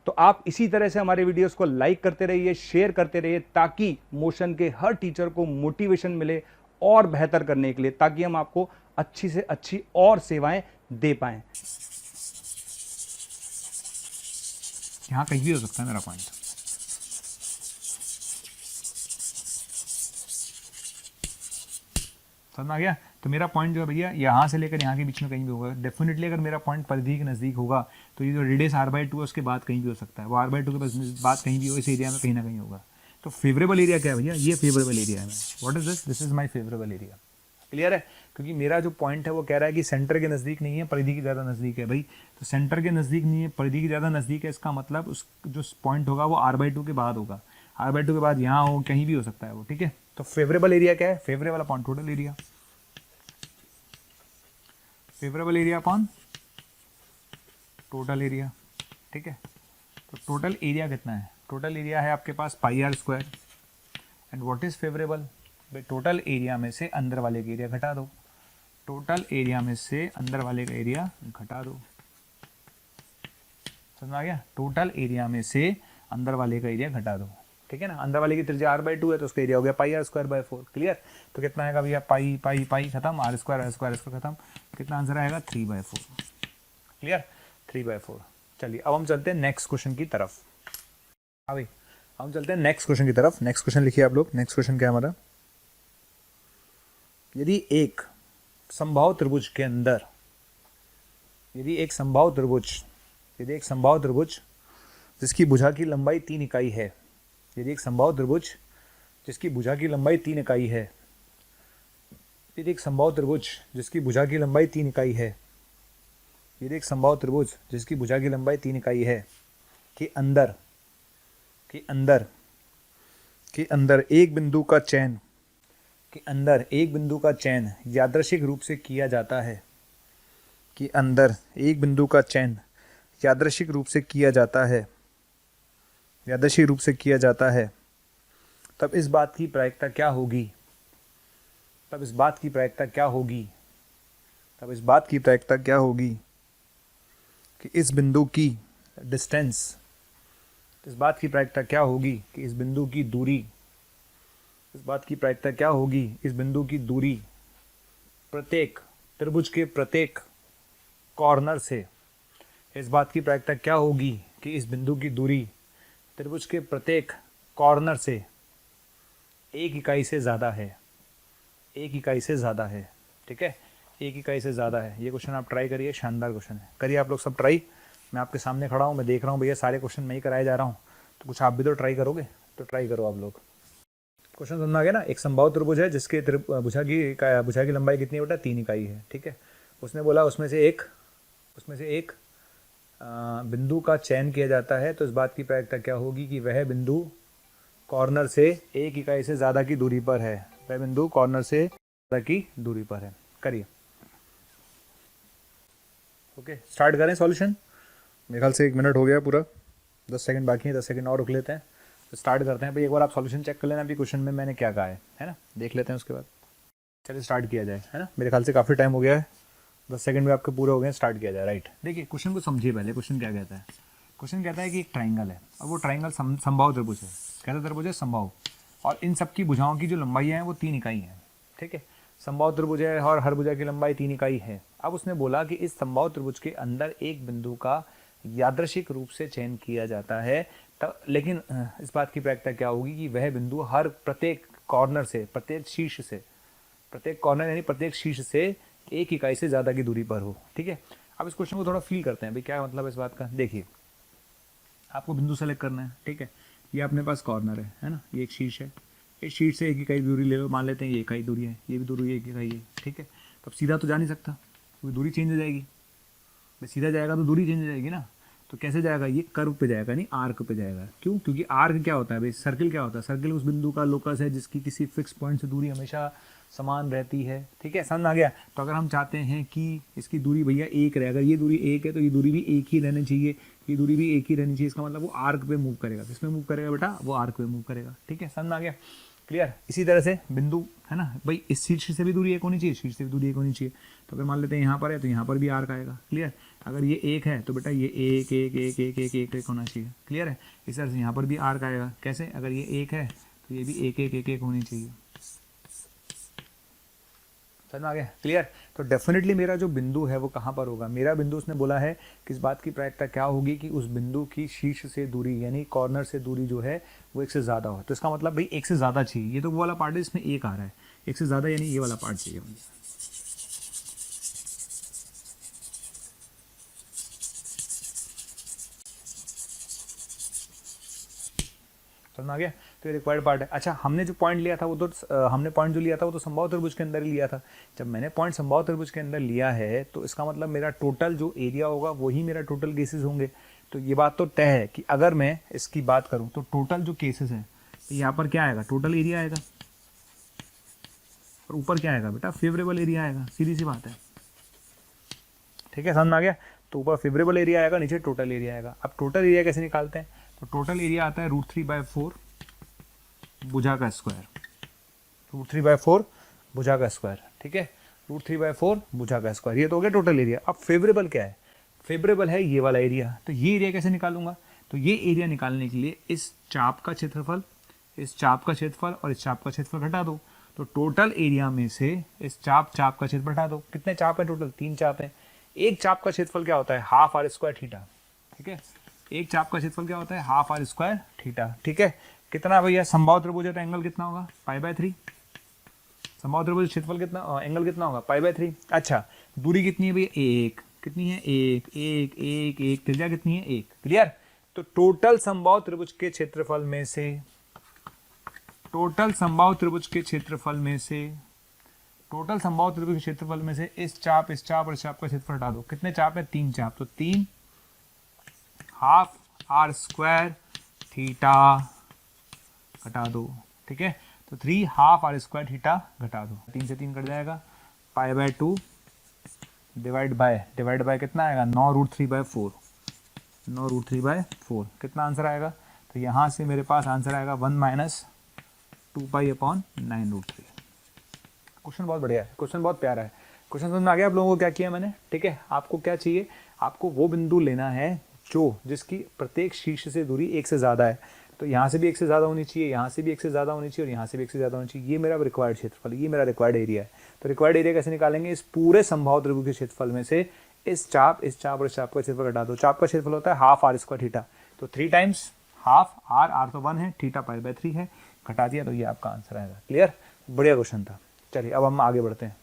तो आप इसी तरह से हमारे वीडियोस को लाइक करते रहिए, शेयर करते रहिए, ताकि मोशन के हर टीचर को मोटिवेशन मिले और बेहतर करने के लिए, ताकि हम आपको अच्छी से अच्छी और सेवाएं दे पाएं। यहाँ कहीं भी हो सकता है मेरा पॉइंट। समझ आ गया? तो मेरा पॉइंट जो है भैया यहाँ से लेकर यहाँ के बीच में कहीं भी होगा। डेफिनेटली अगर मेरा पॉइंट परिधि के नज़दीक होगा तो ये जो रेडियस r/2 है उसके बाद कहीं भी हो सकता है, वो r/2 के बाद कहीं भी हो, इस एरिया में कहीं ना कहीं होगा। तो फेवरेबल एरिया क्या है भैया? ये फेवरेबल एरिया है। What is this? This is my favourable area. Clear है? क्योंकि मेरा जो पॉइंट है वो कह रहा है कि सेंटर के नज़दीक नहीं है, परिधि के ज़्यादा नज़दीक है भाई। तो सेंटर के नज़दीक नहीं है, परिधि के ज़्यादा नज़दीक है, इसका मतलब उस जो पॉइंट होगा वो r/2 के बाद होगा, r/2 के बाद यहाँ हो, कहीं भी हो सकता है वो। ठीक है, तो फेवरेबल एरिया क्या है? Favourable upon total area, favourable area upon total area. ठीक है। तो टोटल एरिया कितना है? टोटल एरिया है आपके पास pi r square. And what is favourable? भाई टोटल एरिया में से अंदर वाले का एरिया घटा दो। टोटल एरिया में से अंदर वाले का एरिया घटा दो। समझ में आ गया? टोटल एरिया में से अंदर वाले का एरिया घटा दो, ठीक है ना। अंदर वाले की त्रिज्या r/2 है तो उसका एरिया हो गया पाई आर स्क्वायर बाय 4। क्लियर? तो कितना आएगा भैया? पाई पाई पाई खत्म, आर स्क्वायर खत्म, कितना आंसर आएगा? 3/4। क्लियर? 3/4। चलिए अब हम चलते हैं नेक्स्ट क्वेश्चन की तरफ। हाँ भाई, हम चलते हैं नेक्स्ट क्वेश्चन की तरफ। नेक्स्ट क्वेश्चन लिखिए आप लोग। नेक्स्ट क्वेश्चन क्या है हमारा? यदि एक समबाहु त्रिभुज के अंदर, यदि एक समबाहु त्रिभुज जिसकी भुजा की लंबाई 3 इकाई है, यदि एक समबाहु त्रिभुज जिसकी भुजा की लंबाई 3 इकाई है, यदि एक समबाहु त्रिभुज जिसकी भुजा की लंबाई 3 इकाई है, यदि एक समबाहु त्रिभुज जिसकी भुजा की लंबाई 3 इकाई है कि अंदर एक बिंदु का चयन, कि अंदर एक बिंदु का चयन यादृच्छिक रूप से किया जाता है, कि अंदर एक बिंदु का चयन यादृच्छिक रूप से किया जाता है, यादृच्छिक रूप से किया जाता है, तब इस बात की प्रायिकता क्या होगी? तब इस बात की प्रायिकता क्या होगी? तब इस बात की प्रायिकता क्या होगी कि इस बिंदु की डिस्टेंस, इस बात की प्रायिकता क्या होगी कि इस बिंदु की दूरी, इस बात की प्रायिकता क्या होगी इस बिंदु की दूरी प्रत्येक त्रिभुज के प्रत्येक कॉर्नर से, इस बात की प्रायिकता क्या होगी कि इस बिंदु की दूरी त्रिभुज के प्रत्येक कॉर्नर से 1 इकाई से ज़्यादा है, 1 इकाई से ज़्यादा है, ठीक है, 1 इकाई से ज़्यादा है। ये क्वेश्चन आप ट्राई करिए, शानदार क्वेश्चन है। करिए आप लोग सब ट्राई। मैं आपके सामने खड़ा हूँ, मैं देख रहा हूँ भैया सारे क्वेश्चन मैं ही कराए जा रहा हूँ, तो कुछ आप भी तो ट्राई करोगे, तो ट्राई करो आप लोग। क्वेश्चन समझ आ गया ना? एक समबाहु त्रिभुज है जिसके भुजा की लंबाई कितनी है बेटा? 3 इकाई है, ठीक है। उसने बोला उसमें से एक बिंदु का चयन किया जाता है, तो इस बात की प्रायिकता क्या होगी कि वह बिंदु कॉर्नर से 1 इकाई से ज़्यादा की दूरी पर है, वह बिंदु कॉर्नर से ज़्यादा की दूरी पर है। करिए। ओके, स्टार्ट करें सॉल्यूशन। मेरे ख्याल से 1 मिनट हो गया पूरा, 10 सेकंड बाकी है, 10 सेकंड और रुक लेते हैं, तो स्टार्ट करते हैं भाई। एक बार आप सॉल्यूशन चेक कर लेना अभी क्वेश्चन में मैंने क्या कहा है ना, देख लेते हैं उसके बाद चलिए स्टार्ट किया जाए, है ना। मेरे ख्याल से काफ़ी टाइम हो गया है, 10 सेकंड भी आपके पूरे हो गए, स्टार्ट किया जाए। राइट, देखिए क्वेश्चन को समझिए पहले। क्वेश्चन क्या कहता है? क्वेश्चन कहता है कि एक ट्राइंगल है और वो ट्राइंगल समबाहु त्रिभुज है। कैसा त्रिभुज है? समबाहु। और इन सब की भुजाओं की जो लंबाई है वो 3 इकाई है, ठीक है। समबाहु त्रिभुज है और हर भुजा की लंबाई 3 इकाई है। अब उसने बोला कि इस समबाहु त्रिभुज के अंदर एक बिंदु का यादृच्छिक रूप से चयन किया जाता है, तब लेकिन इस बात की प्रायिकता क्या होगी कि वह बिंदु हर प्रत्येक कॉर्नर से, प्रत्येक शीर्ष से, प्रत्येक कॉर्नर यानी प्रत्येक शीर्ष से 1 इकाई से ज़्यादा की दूरी पर हो, ठीक है। अब इस क्वेश्चन को थोड़ा फील करते हैं भाई, क्या मतलब इस बात का। देखिए, आपको बिंदु सेलेक्ट करना है, ठीक है। ये अपने पास कॉर्नर है ना, ये एक शीर्ष है, इस शीर्ष से 1 इकाई दूरी ले लो, मान लेते हैं ये इकाई दूरी है, ये भी दूरी 1 इकाई है, ठीक है। तो अब सीधा तो जा नहीं सकता क्योंकि दूरी चेंज हो जाएगी। भाई सीधा जाएगा तो दूरी चेंज हो जाएगी ना, तो कैसे जाएगा? ये कर्व पे जाएगा, नहीं आर्क पे जाएगा। क्यों? क्योंकि आर्क क्या होता है भाई? सर्किल क्या होता है? सर्किल उस बिंदु का लोकस है जिसकी किसी फिक्स पॉइंट से दूरी हमेशा समान रहती है, ठीक है, समझ आ गया। तो अगर हम चाहते हैं कि इसकी दूरी भैया 1 रहे, अगर ये दूरी 1 है तो ये दूरी भी 1 ही रहनी चाहिए, ये दूरी भी 1 ही रहनी चाहिए। इसका मतलब वो आर्क पे मूव करेगा। किस पे मूव करेगा बेटा? वो आर्क पे मूव करेगा, ठीक है, समझ आ गया, क्लियर। इसी तरह से बिंदु है ना भाई, इस शीर्ष से भी दूरी 1 होनी चाहिए, शीर्ष से भी दूरी 1 होनी चाहिए। तो अगर मान लेते हैं यहाँ पर है तो यहाँ पर भी आर्क आएगा, क्लियर। अगर ये 1 है तो बेटा ये 1 1 1 1 1 1 1 होना चाहिए, क्लियर है। इस तरह से यहाँ पर भी आर्क आएगा। कैसे? अगर ये 1 है तो ये भी 1 1 1 1 होनी चाहिए। समझ में आ गया, क्लियर। तो डेफिनेटली मेरा जो बिंदु है वो कहाँ पर होगा? मेरा बिंदु उसने बोला है कि इस बात की प्रायिकता क्या होगी कि उस बिंदु की शीर्ष से दूरी यानी कॉर्नर से दूरी जो है वो 1 से ज़्यादा हो। तो इसका मतलब भाई 1 से ज़्यादा चाहिए। ये तो वो वाला पार्ट है इसमें 1 आ रहा है, 1 से ज़्यादा यानी ये वाला पार्ट चाहिए मुझे। समझ में आ गया? तो ये रिक्वायर्ड पार्ट है। अच्छा, हमने जो पॉइंट लिया था वो तो हमने पॉइंट जो लिया था वो तो समबाहु त्रिभुज के अंदर ही लिया था। जब मैंने पॉइंट समबाहु त्रिभुज के अंदर लिया है तो इसका मतलब मेरा टोटल जो एरिया होगा वही मेरा टोटल केसेस होंगे। तो ये बात तो तय है कि अगर मैं इसकी बात करूँ तो टोटल जो केसेस है तो यहाँ पर क्या आएगा? टोटल एरिया आएगा। और ऊपर क्या आएगा बेटा? फेवरेबल एरिया आएगा, सीधी सी बात है, ठीक है, समझ में आ गया। तो ऊपर फेवरेबल एरिया आएगा, नीचे टोटल एरिया आएगा। अब टोटल एरिया कैसे निकालते हैं? तो टोटल एरिया आता है √3/4 भुजा का स्क्वायर, √3/4 भुजा का स्क्वायर, ठीक है, √3/4 भुजा का स्क्वायर। ये तो हो गया टोटल एरिया। अब फेवरेबल क्या है? फेवरेबल है ये वाला एरिया। तो ये एरिया कैसे निकालूंगा? तो ये एरिया निकालने के लिए इस चाप का क्षेत्रफल, इस चाप का क्षेत्रफल और इस चाप का क्षेत्रफल घटा दो। तो टोटल एरिया में से इस चाप का क्षेत्रफल घटा दो। कितने चाप है टोटल? 3 चाप है। एक चाप का क्षेत्रफल क्या होता है? हाफ r स्क्वायर थीटा, ठीक है। एक चाप का क्षेत्रफल क्या होता है? हाफ r स्क्वायर थीटा, ठीक है। कितना भैया? संभाव त्रिभुज है तो एंगल कितना होगा? π/3। संभाव त्रिभुज क्षेत्रफल कितना, एंगल कितना होगा? π/3। अच्छा, दूरी कितनी है भैया? 1। कितनी है? 1 1 1 1। त्रिज्या कितनी है? 1। क्लियर? तो टोटल संभाव त्रिभुज के क्षेत्रफल में से, टोटल संभाव त्रिभुज के क्षेत्रफल में से, टोटल संभाव त्रिभुज के क्षेत्रफल में से इस चाप और इस चाप का क्षेत्रफल हटा दो। कितने चाप है? 3 चाप। तो 3 हाफ r स्क्वायर थीटा घटा दो, ठीक है। तो 3 हाफ r स्क्वायर थीटा घटा दो। 3 से 3 कट जाएगा। π/2 डिवाइड बाय कितना आएगा? 9√3/4, 9√3/4। कितना आंसर आएगा? तो यहाँ से मेरे पास आंसर आएगा 1 - 2π/9√3। क्वेश्चन बहुत बढ़िया है, क्वेश्चन बहुत प्यारा है। क्वेश्चन समझ में आ गया आप लोगों को क्या किया मैंने? ठीक है, आपको क्या चाहिए? आपको वो बिंदु लेना है जो जिसकी प्रत्येक शीर्ष से दूरी 1 से ज़्यादा है। तो यहाँ से भी 1 से ज़्यादा होनी चाहिए, यहाँ से भी 1 से ज़्यादा होनी चाहिए और यहाँ से भी 1 से ज़्यादा होनी चाहिए। ये मेरा रिक्वायर्ड क्षेत्रफल, ये मेरा रिक्वायर्ड एरिया है। तो रिक्वायर्ड एरिया कैसे निकालेंगे? इस पूरे संभाव त्रिभुज के क्षेत्रफल में से इस चाप और इस चाप का क्षेत्रफल घटा दो। चाप का क्षेत्रफल होता है हाफ r स्क्वायर थीटा, तो 3 टाइम्स हाफ r तो 1 है, थीटा π/3 है, घटा दिया तो ये आपका आंसर आएगा। क्लियर? बढ़िया क्वेश्चन था। चलिए अब हम आगे बढ़ते हैं,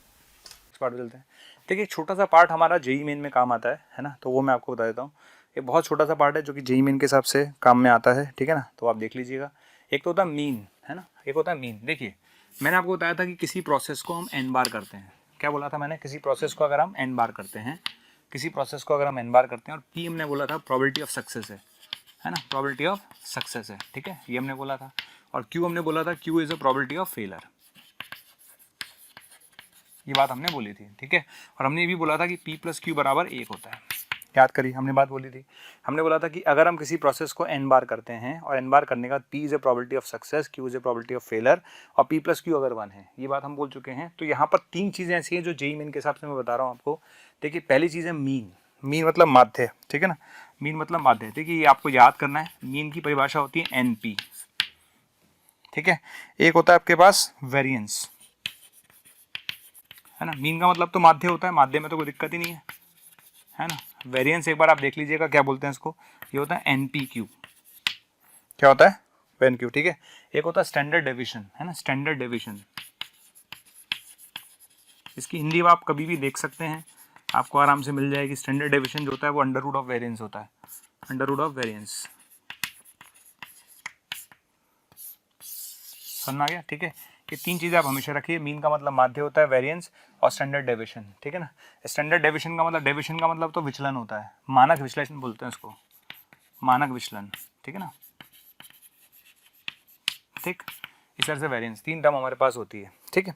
इस पार्ट में चलते हैं। देखिए छोटा सा पार्ट हमारा जेईई मेन में काम आता है ना, तो वो मैं आपको बता देता हूँ। ये बहुत छोटा सा पार्ट है जो कि जेईई मेन के हिसाब से काम में आता है, ठीक है ना। तो आप देख लीजिएगा। एक तो होता है मीन, है ना, एक होता है मीन। देखिए मैंने आपको बताया था कि किसी प्रोसेस को हम n बार करते हैं। क्या बोला था मैंने? किसी प्रोसेस को अगर हम n बार करते हैं, किसी प्रोसेस को अगर हम n बार करते हैं, और p हमने बोला था प्रोबेबिलिटी ऑफ सक्सेस है ना, प्रोबेबिलिटी ऑफ सक्सेस है, ठीक है, ये हमने बोला था। और q हमने बोला था q is a probability of failure, ये बात हमने बोली थी, ठीक है। और हमने ये भी बोला था कि p + q = 1 होता है। याद करिए, हमने बात बोली थी। हमने बोला था कि अगर हम किसी प्रोसेस को n बार करते हैं और n बार करने का p is a probability of success, q is a probability of failure और p + q अगर 1 है, ये बात हम बोल चुके हैं। तो यहाँ पर 3 चीज़ें ऐसी हैं जो जेईई मेन के हिसाब से मैं बता रहा हूँ आपको। देखिए पहली चीज़ है मीन। मीन मतलब माध्य, ठीक है ना, मीन मतलब माध्य। देखिए ये आपको याद करना है। मीन की परिभाषा होती है NP, ठीक है। एक होता है आपके पास वेरिएंस, है ना। मीन का मतलब तो माध्य होता है, माध्य में तो कोई दिक्कत ही नहीं है ना। वेरिएंस एक बार आप देख लीजिएगा क्या बोलते हैं इसको, ये होता है NPQ। क्या होता है? NQ, ठीक है। एक होता है स्टैंडर्ड डेविएशन, है ना, स्टैंडर्ड डेविएशन। इसकी हिंदी आप कभी भी देख सकते हैं, आपको आराम से मिल जाएगी। स्टैंडर्ड डेविएशन जो होता है वो √ ऑफ वेरिएंस होता है, √ ऑफ वेरिएंस। समझ आ गया? ठीक है। ये 3 चीज़ें आप हमेशा रखिए। मीन का मतलब माध्य होता है, वेरिएंस और स्टैंडर्ड डेविएशन, ठीक है ना। स्टैंडर्ड डेविएशन का मतलब तो विचलन होता है, मानक विश्लेषण बोलते हैं इसको, मानक विचलन, ठीक है ना, ठीक। इस तरह से वेरिएंस 3 टर्म हमारे पास होती है, ठीक है।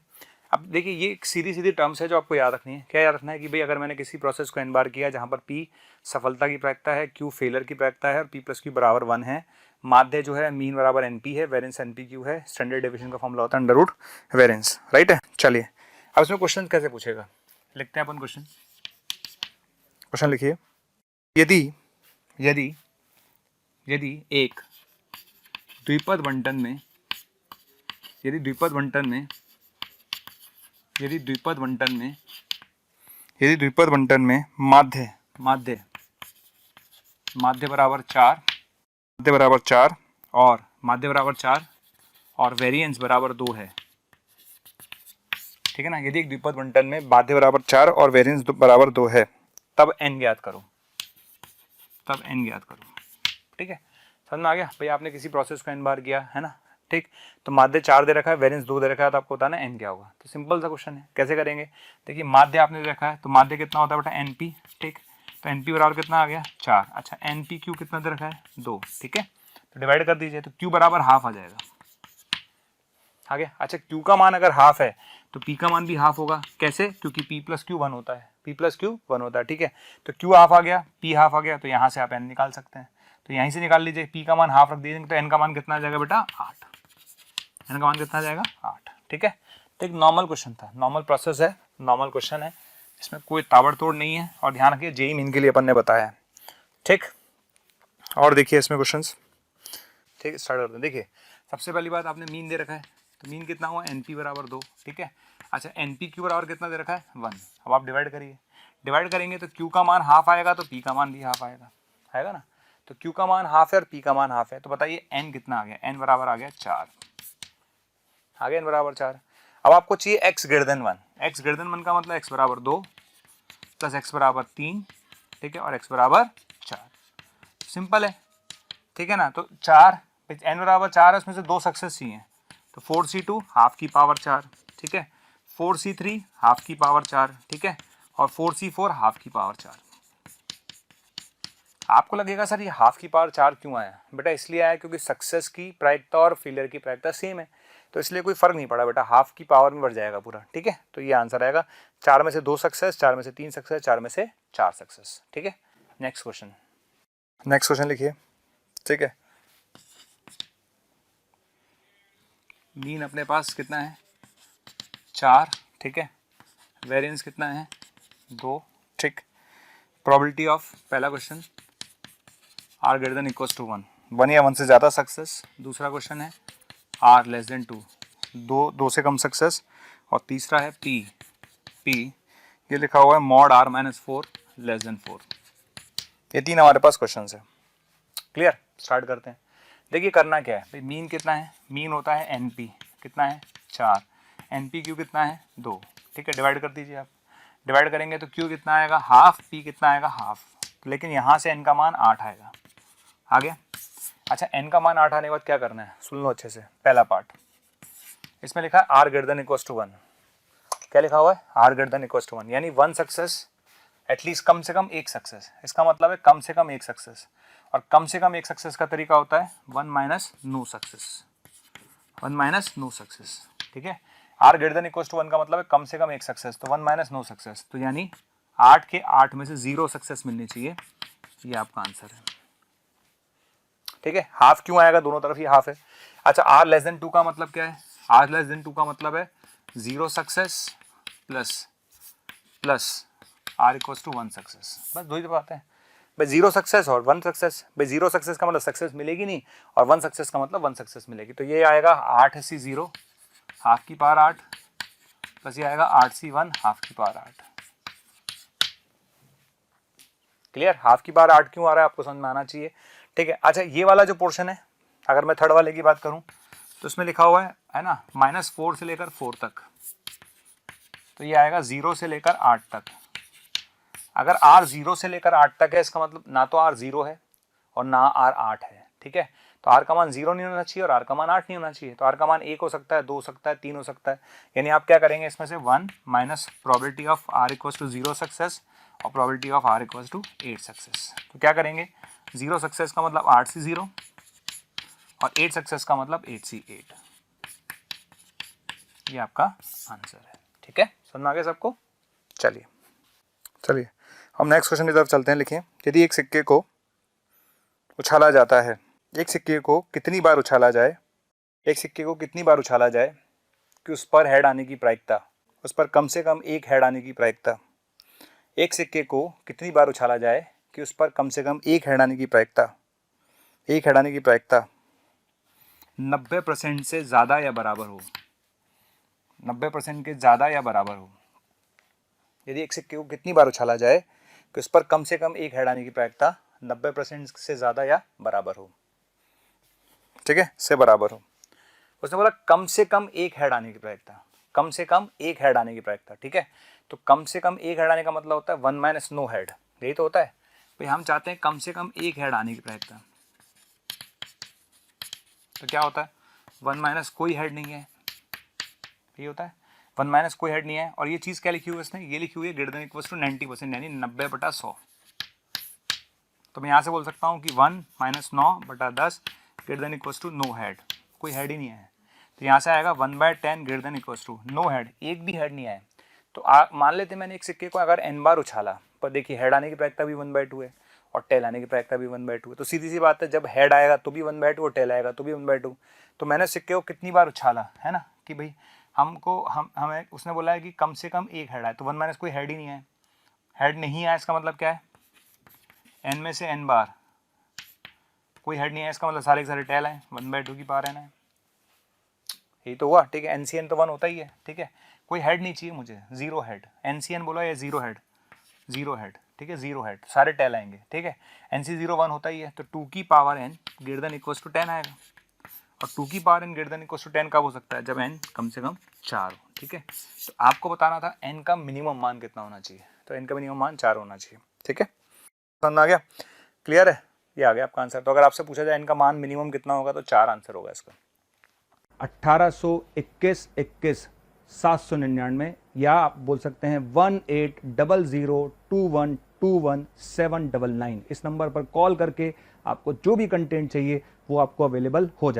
अब देखिए ये एक सीधी सीधी टर्म्स है जो आपको याद रखनी है। क्या याद रखना है कि भाई अगर मैंने किसी प्रोसेस को n बार किया जहाँ पर p सफलता की प्रायिकता है, q फेलर की प्रायिकता है और p + q = 1 है, माध्य जो है मीन = NP है, वेरिएंस NPQ है, स्टैंडर्ड डेविएशन का फॉर्मूला होता है √ वेरिएंस, राइट है। चलिए अब इसमें क्वेश्चन कैसे पूछेगा, लिखते हैं अपन क्वेश्चन। क्वेश्चन लिखिए। यदि यदि यदि एक द्विपद बंटन में द्विपद बंटन में माध्य बराबर 4 और वेरिएंस बराबर 2 है, ठीक है ना। यदि एक द्विपद बंटन में माध्य बराबर 4 और वेरिएंस बराबर 2 है, तब n ज्ञात करो, ठीक है। समझ में आ गया भाई? आपने किसी प्रोसेस को n बार किया है ना, ठीक। तो माध्य 4 दे रखा है, वेरिएंस 2 दे रखा है, तो आपको बताना n क्या होगा। तो सिंपल सा क्वेश्चन है, कैसे करेंगे? देखिए माध्य आपने दे रखा है, तो माध्य कितना होता है बेटा? NP, ठीक। तो NP बराबर कितना आ गया? 4। अच्छा NPQ कितना दे रखा है? 2, ठीक है। तो डिवाइड कर दीजिए, तो Q = हाफ आ जाएगा, आ गया। अच्छा Q का मान अगर हाफ है तो P का मान भी हाफ होगा। कैसे? क्योंकि P + Q 1 होता है, P प्लस Q 1 होता है, ठीक है। तो Q हाफ आ गया, P हाफ आ गया, तो यहाँ से आप N निकाल सकते हैं। तो यहीं से निकाल लीजिए, P का मान हाफ रख दीजिए, तो N का मान कितना आ जाएगा बेटा 8। N का मान कितना आ जाएगा 8, ठीक है। तो एक नॉर्मल क्वेश्चन था, नॉर्मल प्रोसेस है, नॉर्मल क्वेश्चन है, इसमें कोई ताबड़तोड़ नहीं है। और ध्यान रखिए जेई मेन के लिए अपन ने बताया है, ठीक। और देखिए इसमें क्वेश्चंस, ठीक, स्टार्ट करते हैं। देखिए सबसे पहली बात, आपने मीन दे रखा है, तो मीन कितना हुआ NP बराबर 2, ठीक है। अच्छा NPQ बराबर कितना दे रखा है 1। अब आप डिवाइड करिए, डिवाइड करेंगे तो Q का मान हाफ आएगा, तो P का मान भी हाफ आएगा, आएगा ना। तो Q का मान हाफ है और P का मान हाफ है, तो बताइए N कितना आ गया। N बराबर आ गया 4, आ गया N बराबर 4। अब आपको चाहिए x greater then 1, x greater then 1 का मतलब x बराबर 2 प्लस x बराबर 3, ठीक है, और x बराबर 4। सिंपल है, ठीक है ना। तो 4, N बराबर 4 है, उसमें से 2 सक्सेस चाहिए, तो 4C2 हाफ की पावर 4, ठीक है, 4C3 हाफ की पावर 4, ठीक है, और 4C4 हाफ की पावर 4। आपको लगेगा सर ये हाफ की पावर 4 क्यों आया बेटा, इसलिए आया क्योंकि सक्सेस की प्रायिकता और फेलियर की प्रायिकता सेम है, तो इसलिए कोई फर्क नहीं पड़ा बेटा, हाफ की पावर में बढ़ जाएगा पूरा, ठीक है। तो ये आंसर आएगा, 4 में से 2 सक्सेस, 4 में से 3 सक्सेस, 4 में से 4 सक्सेस, ठीक है। नेक्स्ट क्वेश्चन, नेक्स्ट क्वेश्चन लिखिए, ठीक है। मीन अपने पास कितना है 4, ठीक है, वेरिएंस कितना है 2, ठीक। प्रोबेबिलिटी ऑफ, पहला question R greater than equals to 1, 1 या 1 से ज़्यादा सक्सेस। दूसरा क्वेश्चन है आर लेस देन 2, 2 से कम सक्सेस। और तीसरा है पी, ये लिखा हुआ है mod R minus 4 less than 4। ये 3 हमारे पास क्वेश्चन है, क्लियर। स्टार्ट करते हैं। देखिए करना क्या है भाई, मीन कितना है, मीन होता है NP, कितना है 4, NPQ कितना है 2, ठीक है। डिवाइड कर दीजिए आप, डिवाइड करेंगे तो Q कितना आएगा हाफ, P कितना आएगा हाफ, लेकिन यहाँ से N का मान 8 आएगा, आ गया। अच्छा N का मान 8 आने के बाद क्या करना है, सुन लो अच्छे से। पहला पार्ट, इसमें लिखा है R greater than equals to 1, क्या लिखा हुआ है R greater than equals to 1, यानी 1 सक्सेस एटलीस्ट, कम से कम एक सक्सेस, इसका मतलब है कम से कम एक सक्सेस। और कम से कम एक सक्सेस का तरीका होता है 1 minus no success, 1 minus no success, ठीक है। R greater than equals to 1 का मतलब है कम से कम एक सक्सेस, तो 1 माइनस नो सक्सेस, तो यानी 8 के 8 में से 0 सक्सेस मिलनी चाहिए, ये आपका आंसर है, ठीक है। हाफ क्यों आएगा, दोनों तरफ ही हाफ है। अच्छा आर लेस देन 2 का मतलब क्या है, आर लेस देन 2 का मतलब है 0 success plus R equals to 1 success, बस दो ही बात है भाई, 0 सक्सेस और 1 सक्सेस। भाई 0 सक्सेस का मतलब सक्सेस मिलेगी नहीं, और 1 सक्सेस का मतलब 1 सक्सेस मिलेगी। तो ये आएगा 8C0 हाफ की पावर 8 प्लस ये आएगा 8C1 हाफ की पावर 8, क्लियर। हाफ की पावर 8 क्यों आ रहा है आपको समझ में आना चाहिए, ठीक है। अच्छा ये वाला जो पोर्शन है, अगर मैं थर्ड वाले की बात करूं तो इसमें लिखा हुआ है ना -4 से लेकर 4 तक, तो ये आएगा 0 से लेकर 8 तक। अगर R 0 से लेकर 8 तक है, इसका मतलब ना तो R 0 है और ना R 8 है, ठीक है। तो R का मान 0 नहीं होना चाहिए और R का मान 8 नहीं होना चाहिए, तो R का मान 1 हो सकता है, 2 हो सकता है, 3 हो सकता है। यानी आप क्या करेंगे, इसमें से 1 minus probability of R equals to 0 success और probability of R equals to 8 success. तो क्या करेंगे, 0 सक्सेस का मतलब 8C0 और 8 सक्सेस का मतलब 8C8, ये आपका आंसर है, ठीक है। समझ में आ गया सबको। चलिए हम नेक्स्ट क्वेश्चन की तरफ चलते हैं। लिखिए, यदि एक सिक्के को उछाला जाता है, एक सिक्के को कितनी बार उछाला जाए, एक सिक्के को कितनी बार उछाला जाए कि उस पर हेड आने की प्रायिकता, उस पर कम से कम एक हेड आने की प्रायिकता, एक सिक्के को कितनी बार उछाला जाए कि उस पर कम से कम एक हेड आने की प्रायिकता, एक हेड आने की प्रायिकता 90% से ज़्यादा या बराबर हो, 90% के ज़्यादा या बराबर हो। यदि एक सिक्के को कितनी बार उछाला जाए कि उस पर कम से कम एक हेड आने की प्रायिकता 90% से ज़्यादा या बराबर हो, ठीक है, से बराबर हो। उसने बोला कम से कम एक हेड आने की प्रायिकता, कम से कम एक हेड आने की प्रायिकता, ठीक है। तो कम से कम एक हेड आने का मतलब होता है 1 माइनस नो हेड, यही तो होता है भाई। हम चाहते हैं कम से कम एक हेड आने की प्रायिकता, तो क्या होता है 1 माइनस कोई हेड नहीं है, यही होता है 1 माइनस कोई हेड नहीं है। और ये चीज़ क्या लिखी हुई है इसने, ये लिखी हुई है ग्रेटर देन इक्वल्स टू 90%, यानी 90/100। तो मैं यहाँ से बोल सकता हूँ कि 1 minus 9/10 greater than equals to no head, कोई हेड ही नहीं है। तो यहाँ से आएगा 1/10 greater than equals to no head, एक भी हेड नहीं आया। तो मान लेते मैंने एक सिक्के को अगर n बार उछाला, पर देखिए हेड आने की प्रायिकता भी 1/2 है और टेल आने की प्रायिकता भी 1/2 है, तो सीधी सी बात है जब हेड आएगा तो भी 1/2 और टेल आएगा तो भी 1/2। तो मैंने सिक्के को कितनी बार उछाला है ना, कि भाई हमें उसने बोला है कि कम से कम एक हेड आए, तो 1 - कोई हेड ही नहीं है, हेड नहीं आया इसका मतलब क्या है, n में से n बार कोई हेड नहीं है, इसका मतलब सारे के सारे टेल हैं, 1/2 की पावर n है, यही तो हुआ। ठीक है, NCN तो 1 होता ही है। ठीक है, कोई हेड नहीं चाहिए मुझे, 0 हेड, NCN बोला या 0 हेड, 0 हेड। ठीक है, 0 हेड, सारे टेल आएंगे। ठीक है, NC0 1 होता ही है, तो 2 की power n greater than equals to 10 आएगा, और 2 की power n greater than equals to 10 कब हो सकता है, जब n कम से कम 4 हो। ठीक है, तो आपको बताना था n का मिनिमम मान कितना होना चाहिए, तो n का मिनिमम मान 4 होना चाहिए। ठीक है, समझ आ गया, क्लियर है, ये आ गया आपका आंसर। तो अगर आपसे पूछा जाए n का मान मिनिमम कितना होगा, तो 4 आंसर होगा इसका। 1821 21 799, या आप बोल सकते हैं 18002121 799। इस नंबर पर कॉल करके आपको जो भी कंटेंट चाहिए वो आपको अवेलेबल हो जाए।